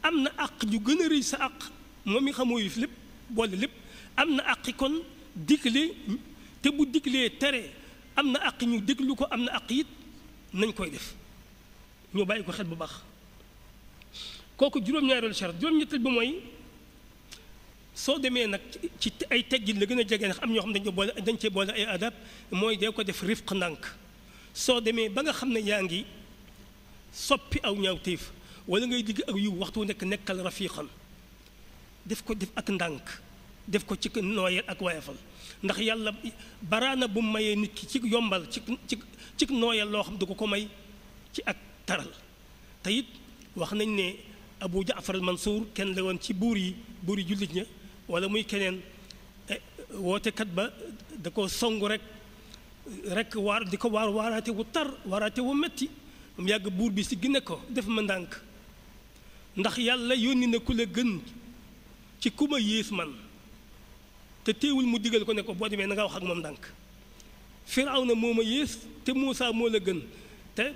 am na àq ju gën a rëy sa àq moom mi xam moo yilif lépp boole lépp am na àqi kon digle te bu diglee tere am na àq ñu déglu ko am na àq it nañ koy def ñu bàyyi ko xel bu baax kooku juróom-ñaareelu charte juróom-ñetteel bi mooy soo demee nag ci ay teggin la gën a jege ndax am ñoo xam dañ cee boole ay adab mooy dee ko def rifq ndànk soo demee ba nga xam ne yaa ngi soppi aw ñaawteef wala ngay digg ak yiw waxtu nekk nekkal rafiqan def ko def ak ndànk def ko ci nooyal ak wayafal ndax yàlla baraana bu mayee nit ki ci yombal ci nooyal loo xam du ko may ci ak taral te it wax nañ ne Abu Jaafar al Mansour kenn la woon ci buur yi jullit ña wala muy keneen wootekat ba da ko songu rek waar di ko waaraate wu tar waaraate wu metti mu yàgg buur bi si gine ko def ma ndànk ndax yàlla yónni na ku la gën ci ku ma yées man te teewul mu digal ko ne ko boo demee na nga wax ak moom ndànk Firawna moo ma yées te Muusaa moo la gën te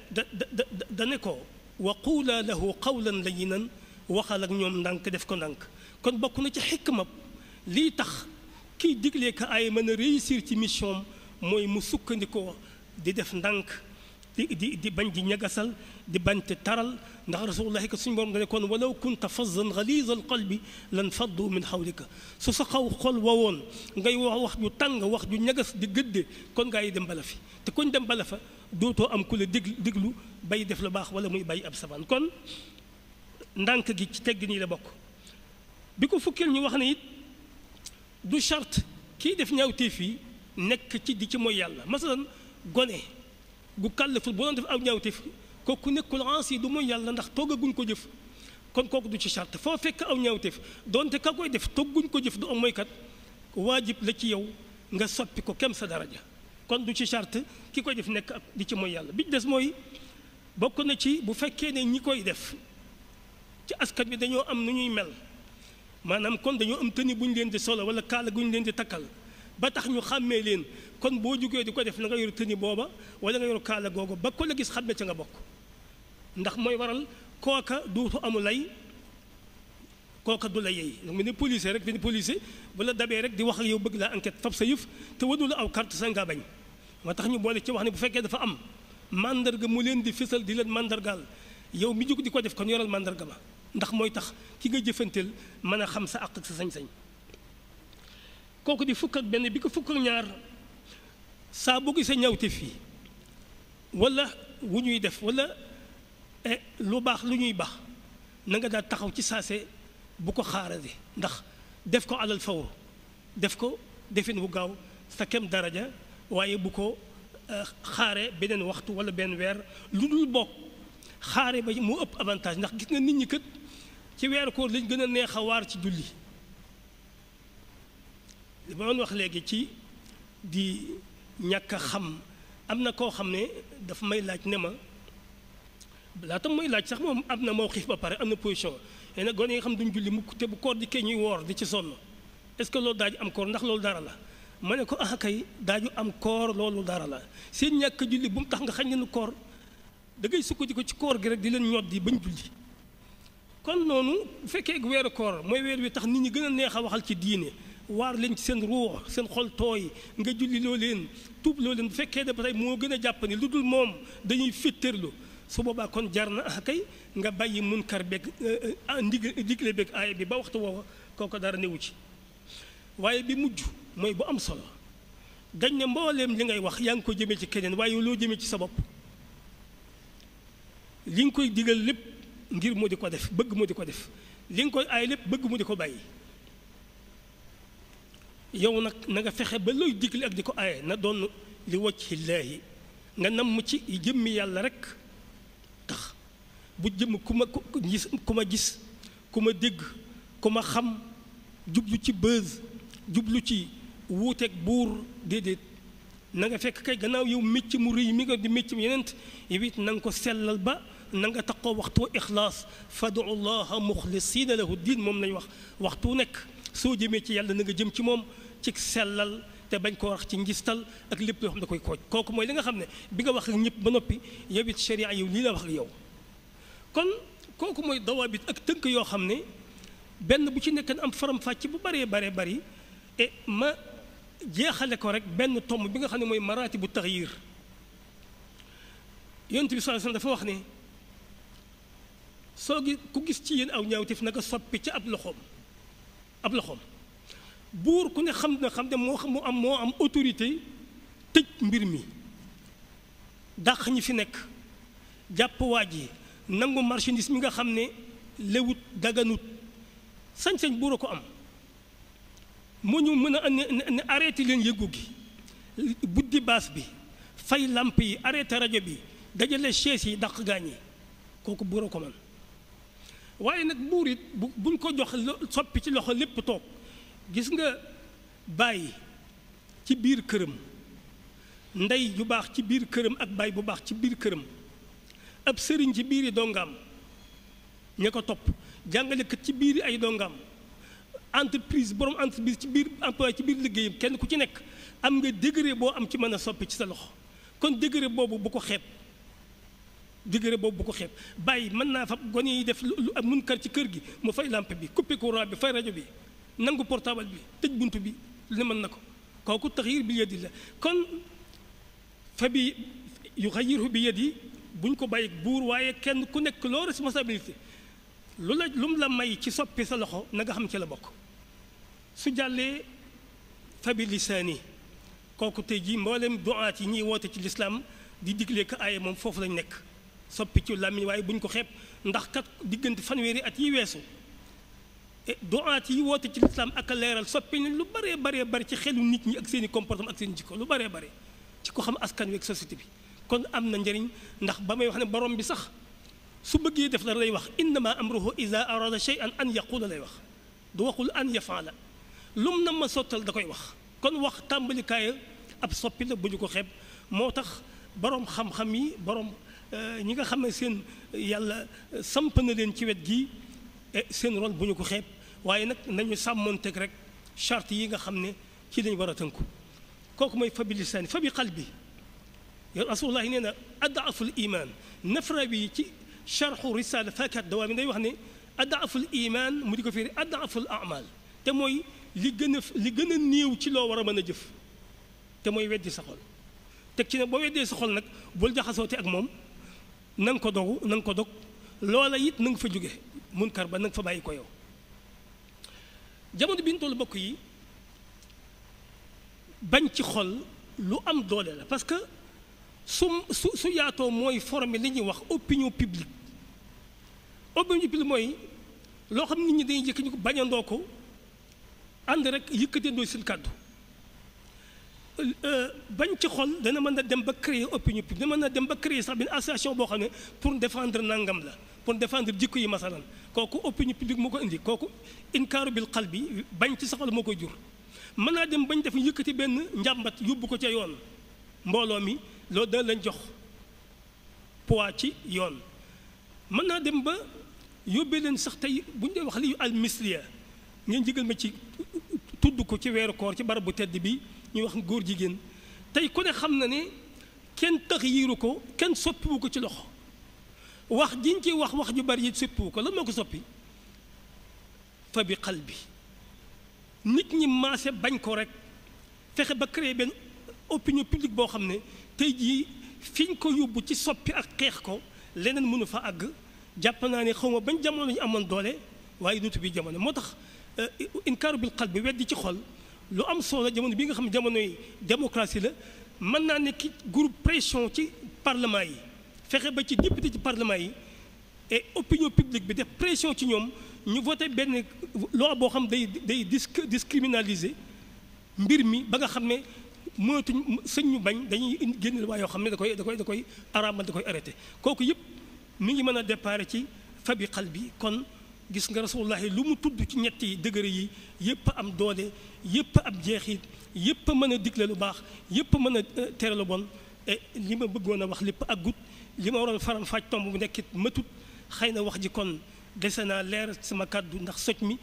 da ne ko wa quulaa lahu qawlan layyinan waxal ak ñoom ndànk def ko ndànk kon bokk na ci xikma lii tax kiy diglee ka ay mën a réussir ci mission mooy mu sukkandikoo di def ndànk di bañ di ñagasal di bañ te taral ndax rasulullahi ko suñu borom dane kon walaw kunta fazzan galiza al qalbi lan faddu min xawlika su sa xol wowoon ngay wax ju tàng wax ju ñagas di gëdde kon ngaa yi dem bala fi te koñ dem bala fa dootoo am ku la déglu bay def lu baax wala muy bay ab saban kon ndànk gi ci tegg nii la bokk bi ko fukkeel ñu wax ne it du charte kii def ñaawteef yi nekk ci di ci mooy yàlla masalan gone gu kàllaful boo doon def aw ñaawteef kooku nekkul ansi du mooy yàlla ndax toggaguñ ko jëf kon kooku du ci charte foo fekk aw ñaawteef donte ka koy def togguñ ko jëf du am mooykat waajib la ci yow nga soppi ko kem sa daraja kon du ci charte ki koy def nekk ak di ci mooy yàlla bi des mooy bokk na ci bu fekkee ne ñi koy def ci askan bi dañoo am nu ñuy mel maanaam kon dañoo am tëni bu ñu leen di solo wala kaala gu ñu leen di takkal ba tax ñu xàmmee leen kon boo jógee di ko def na nga yor tëni booba wala nga yor kaala googu ba ko la gis xam ne ca nga bokk ndax mooy waral kooka duutu amu lay kooka du la yey mu ne policier rek fi ne policier bu la dabee rek di wax ak yow bëgg laa enquête fab sa yëf te wanu la aw carte sa nga bañ moo tax ñu boole ci wax ne bu fekkee dafa am mandarga mu leen di fësal di leen mandargaal yow mi jóg di ko def kon yoral mandarga ma ndax mooy tax ki nga jëfanteel mën a xam sa àq ak sa sañ-sañ kooku di fukk ak benn bi ko fukk ak ñaar saa boo gisee ñawte fii wala wu ñuy def wala lu baax lu ñuy baax na nga daal taxaw ci saase bu ko xaarade ndax def ko alal fawr def ko defin wu gaaw sa kem daraja waaye bu ko xaare beneen waxtu wala benn weer lu dul bokk xaare ba mu ëpp avantage ndax gis nga nit ñi kët ci weeru koor lañ gën a neex a waar ci julli li ma doon wax léegi ci di ñàkk a xam am na koo xam ne dafa may laaj ne ma laata mooy laaj sax moom am na moo xiif ba pare am na position mais nag gone yi nga xam duñ julli mukk te bu koor di kee ñuy woor di ci sonn est-ce que loolu daaju am koor ndax loolu dara la ma ne ko ah kay daaju am koor loolu dara la seen ñàkk julli bu mu tax nga xañ leen koor da ngay sukkandiku ci koor gi rek di leen ñoddi bañ julli kon noonu bu fekkee weeru koor mooy weer wi tax nit ñi gën a neex a waxal ci diine waar leen ci seen ruux seen xol tooy nga julli loo leen tuub loo leen bu fekkee dafa tey moo gën a jàpp ni lu dul moom dañuy féttéerlu su boobaa kon jar na ah kay nga bàyyi munkar beeg digle beeg aaya bi ba waxtu woowa kooku dara newu ci waaye bi mujj mooy bu am solo dañ ne mbooleem li ngay wax yaa ngi ko jëmee ci keneen waaye loo jëmee ci sa bopp li nga koy digal lépp ngir mu di ko def bëgg mu di ko def li nga koy aay lépp bëgg mu di ko bàyyi yow nag na nga fexe ba looy digle ak di ko aaye na doon li wajhillaahi nga namm ci jëmmi yàlla rek tax bu jëm ku ma gis ku ma dégg ku ma xam jublu ci bës jublu ci wuuteeg buur déedéet na nga fekk kay gannaaw yow mécc mu rëy mi nga di mécc mu yeneen yow it na nga ko sellal ba na nga taxoo waxtu ixlaas fadu llaha muxlisiina lahu diin moom lañ wax waxtu nekk soo jëmee ci yàlla na nga jëm ci moom ci sellal te bañ koo wax ci ngistal ak lépp loo xam ne da koy kooj kooku mooy li nga xam ne bi nga wax ak ñëpp ba noppi yow it sharia yow lii la wax ak yow kon kooku mooy dawaabit ak tënk yoo xam ne benn bu ci nekk am faram-fàcc bu baree bari et ma jeexale ko rek benn tomb bi nga xam ne mooy maraati bu taxyir yonent bi sallallahu alayhi wasallam dafa wax ne soo gi ku gis ci yéen aw ñaawteef naka soppi ci ab loxoom buur ku ne xam ne moo am autorité tëj mbir mi dàq ñi fi nekk jàpp waa ji nangu marchandise mi nga xam ne lewut daganut sañ-sañ buur a ko am moo ñu mën a ne arrêté leen yëngu gi buddi baas bi fay làmp yi arrêté rajo bi dajale chaise yi dàq gaañ yi kooku buur a ko man waaye nag buur it buñ ko jox soppi ci loxo lépp toog gis nga bàyyi ci biir këram ndey ju baax ci biir këram ak baay bu baax ci biir këram ab sëriñ ci biiri dongaam ña ko topp jàngalekat ci biiri ay dongaam entreprise borom entreprise ci biir emploi ci biir liggéeyam kenn ku ci nekk am nga degré boo am ci mën a soppi ci sa loxo kon degré boobu bu ko xeeb bàyyi mën naa fa gone yi def lu munkar ci kër gi mu fay lampe bi coupé courant bi fay rajo bi nangu portable bi tëj bunt bi lu ne mën na ko kooku taxyir bi yadi la kon fa bi yuxayiru bi yadi buñ ko bàyyi buur waaye kenn ku nekk loo responsabilité lu mu la may ci soppi sa loxo na nga xam ci la bokk su jàllee fa bi lisaani kooku tey jii mboolem duaat yi ñuy woote ci lislaam di digle ko aaye moom foofu lañ nekk soppi ci làmmiñ waaye buñ ko xeeb ndax kat diggante fanweeri at yi weesu duaat yi woote ci lislaam ak a leeral soppi nañ lu baree bari ci xelu nit ñi ak seen i comportement ak seen jikko lu baree bari ci ko xam askan wi ak société bi kon am na njëriñ ndax ba may wax ne borom bi sax su bëggee def la lay wax innama amruhu ida arada shay'an an yaqula lay wax du waxul an yafaala lum na ma sottal da koy wax kon wax tàmbalikaay ab soppi la bu ñu ko xeeb moo tax boroom xam-xam yi boroom ñi nga xam ne seen yàlla samp na leen ci wet gi seen rôle bu ñu ko xeeb waaye nag nañu sàmmoonteeg rek charte yi nga xam ne ci lañ war a tënku kooku mooy fa bi lisaani fa bi qalbi rasulullah nee na adaaful iman nafra bi ci charxu risala fakat dawaa mi day wax ne adaaful iman mu di ko firi adaaful amal te mooy li gën a néew ci loo war a mën a jëf te mooy weddi sa xol teg ci ne boo weddee sa xol nag bul jaxasoote ak moom na nga ko dogu na nga ko dog loola it na nga fa jóge munkar ba na nga fa bàyyi ko yow jamono bi ñu toll bokk yi bañ ci xol lu am doole la parce que su yaatoo mooy former li ñuy wax opinion publique mooy loo xam nit ñi dañuy jëkk ñu ko bañandoo ko ànd rek yëkkatendoo seen kàddu bañ ci xol dana mën a dem ba créer opinion publique dana mën a dem ba créer sax benn association boo xam ne pour défendre nangam la pour défendre jikko yi masalan kooku opinion publique moo ko indi kooku inkaaru bil qalbi bañ ci sa xol moo koy jur mën naa dem bañ def yëkkati benn njàmbat yóbbu ko ca yoon mbooloo mi loolu dana lañ jox poids ci yoon mën naa dem ba yóbbee leen sax tey bu ñu dee wax li al misliya ngeen jégal ma ci tudd ko ci weeru koor ci barab bu tedd bi ñuy wax góor jigéen tey ku ne xam na ne kenn tax yiiru ko kenn soppiwu ko ci loxo wax jiñ ci wax ju bari yi soppiwu ko lan moo ko soppi fa bi qalbi nit ñi maase bañ ko rek fexe ba créer benn opinion publique boo xam ne tey jii fiñ ko yóbbu ci soppi ak xeex ko leneen mënu fa àgg jàpp naa ne xaw ma bañ jamono ñu amoon doole waaye duutu bi jamono moo tax inkaaru bil qalbi weddi ci xol lu am solo jamono bi nga xam ne jamonoy démocratie la mën naa ne ki groupe pression ci parlement yi fexe ba ci député ci parlement yi et opinion publique bi def pression ci ñoom ñu voté benn loi boo xam day discriminaliser mbir mi ba nga xam ne mënatuñ sëñ ñu bañ dañuy génn loi yoo xam ne da koy araamal da koy arrêté kooku yëpp mi ngi mën a déparé ci fa bi qalbi kon gis nga rasulullahi lu mu tudd ci ñetti degré yi yëpp am doole yëpp am jeexit yëpp mën a digle lu baax yëpp mën a tere lu bon et li ma bëggoon a wax lépp ak gut li ma waroon faram fàcc tomb bu nekkit matut xëy na wax ji kon dese naa leer sama kàddu ndax soj mi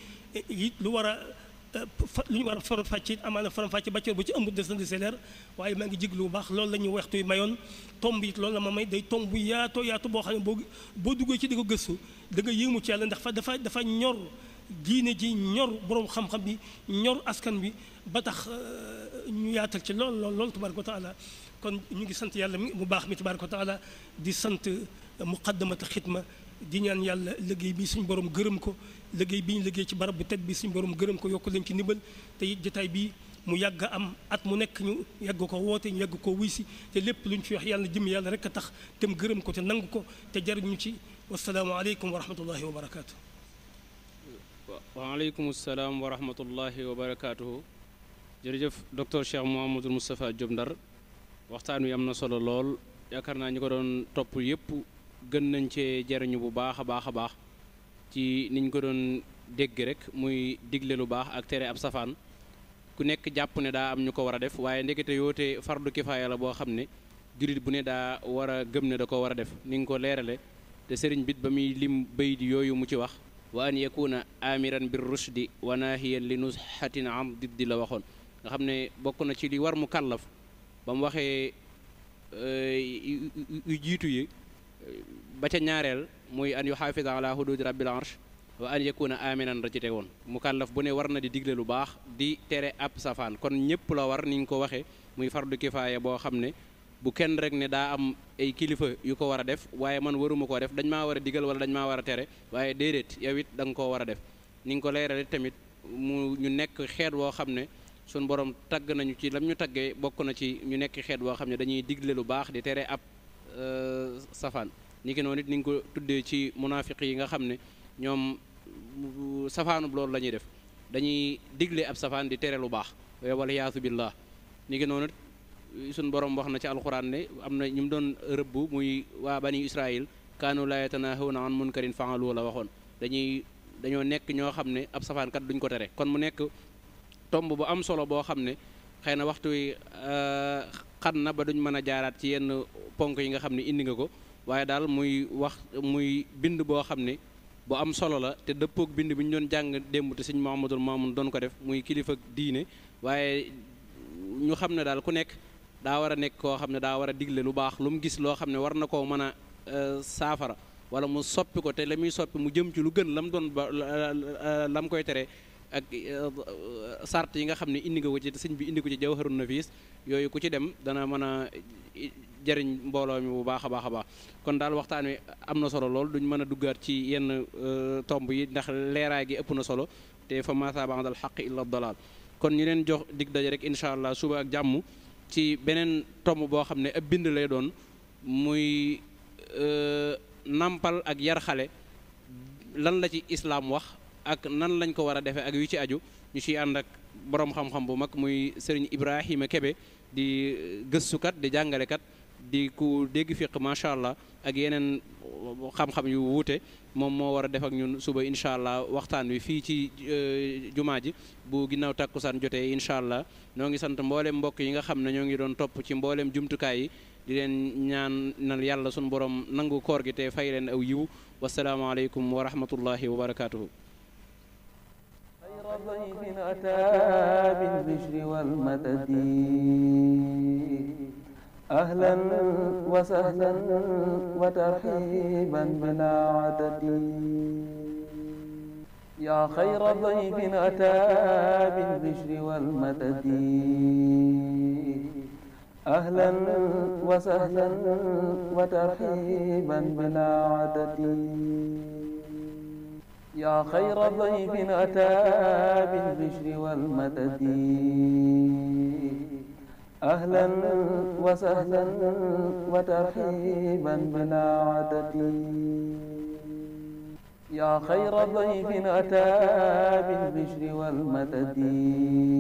it lu war a lu ñu war a faram fàcc it amaana faram fàcc ba ci ëmb des na dese leer waaye maa ngi jiglu bu baax loolu la ñu waxtu mayoon tomb it loolu la ma may day tomb bu yaatu boo xam ne boo duggee ci di ko gëstu da nga yéemu ci yàlla ndax dafa ñor diine ji ñor boroom xam-xam bi ñor askan bi ba tax ñu yaatal ci lool tabaraka wa taala kon ñu ngi sant yàlla mu baax mi tabaraka wa taala di sant muqaddamata xidma di ñaan yàlla liggéey bi suñu borom gërëm ko liggéey bi ñu liggéey ci barab bu tedd bi suñu borom gërëm ko yokk leen ci ndimbal te it jotaay bi mu yàgg am at mu nekk ñu yàgg ko woote ñu yàgg ko wuy si te lépp lu ñu fi wax yàlla jëm yàlla rek a tax te mu gërëm ko te nangu ko te jariñu ci wasalaamu aleykum wa rahmatullahi wa barakaatu. waaleykum salaam wa rahmatullahi wa barakaatuhu. jërëjëf docteur Cheikh Mouhamadul Moustapha Diop Ndar waxtaan wi am na solo lool yaakaar naa ñi ko doon topp yëpp gën nañ cee jariñu bu baax a baax ci niñ ko doon dégg rek muy digle lu baax ak tere ab safaan ku nekk jàpp ne daa am ñu ko war a def waaye ndekete yoote fardu kifaaya la boo xam ne jullit bu ne daa war a gëm ne da ko war a def ni nga ko leerale te sëriñ bit ba muy lim bayit yooyu mu ci wax wa an yakuna amiran bir rushdi wa nahiyan li nushatin am diddi la waxoon nga xam ne bokk na ci li war mu kàllaf ba mu waxee yu jiitu yi ba ca ñaareel muy an yuxaafida ala hududi rabbil arsh wa an yakuna aminan ra ci te woon mu kàllaf bu ne war na di digle lu baax di tere ab safaan kon ñëpp la war ni ñu ko waxee muy fardu kifaaya boo xam ne bu kenn rek ne daa am ay kilifa yu ko war a def waaye man waruma koo def dañ maa war a digal wala dañ maa war a tere waaye déedéet yow it da nga koo war a def ni nga ko leerale tamit mu ñu nekk xeet woo xam ne suñ borom tagg nañu ci lam ñu taggee bokk na ci ñu nekk xeet woo xam ne dañuy digle lu baax di tere ab safaan ni ki noonu it ni nga ko tuddee ci munaafiq yi nga xam ne ñoom safaanub loolu la ñuy def dañuy digle ab safaan di tere lu baax wala yaasu billah ni ki noonu suñ borom wax na ci alxuraan ne am na ñu mu doon rëbb muy waa bani israil kaanu laa yatanahawna an munkarin faalu la waxoon dañoo nekk ñoo xam ne ab safaankat duñ ko tere kon mu nekk tomb bu am solo boo xam ne xëy na waxtu wi xat na ba duñ mën a jaaraat ci yenn ponk yi nga xam ne indi nga ko waaye daal muy bind boo xam ne bu am solo la te dëppoog bind bi ñu doon jàng démb te sëñ Mouhamadoul Mamoun doon ko def muy kilifa diine waaye ñu xam ne daal ku nekk daa war a nekk koo xam ne daa war a digle lu baax lu mu gis loo xam ne war na koo mën a saafara wala mu soppi ko te la muy soppi mu jëm ci lu gën lam doon ba lam koy tere ak sart yi nga xam ne indi nga ko ci sëñ bi indi ko ci Jawharun Nafis yooyu ku ci dem dana mën a jëriñ mbooloo mi bu baax a baax a baax kon daal waxtaan wi am na solo lool duñ mën a duggaat ci yenn tomb yi ndax leeraay gi ëpp na solo te fa maasa ba'dal haqqi illa dalal kon ñu leen jox dig daje rek incha allah suba ak jàmm ci beneen tomb boo xam ne ab bind lay doon muy nampal ak yar xale lan la ci islaam wax ak nan lañ ko war a defee ak yu ci aju ñu ciy ànd ak borom xam-xam bu mag muy sëriñ Ibrahima Kebe di gëstukat di jàngalekat di ku dégg fiq macha allah ak yeneen xam-xam yu wuute moom moo war a def ak ñun suba incha allah waxtaan wi fii ci jumaa ji bu ginnaaw takkusaan jotee incha allah ñoo ngi sant mboolem mbokk yi nga xam ne ñoo ngi doon topp ci mboolem jumtukaay yi di leen ñaanal yàlla sunu borom nangu koor gi te fay leen aw yiw wasalaamaaleykum wa rahmatullahi wa barakaatuhu. ضيف أتى بالبشر والمدد أهلا وسهلا وترحيبا بلا عدد يا خير ضيف أتى بالبشر والمدد أهلا وسهلا وترحيبا بلا عدد يا خير ضيف أتى بالبشر والمدد أهلا وسهلا وترحيبا بلا عدد يا خير ضيف أتى بالبشر والمدد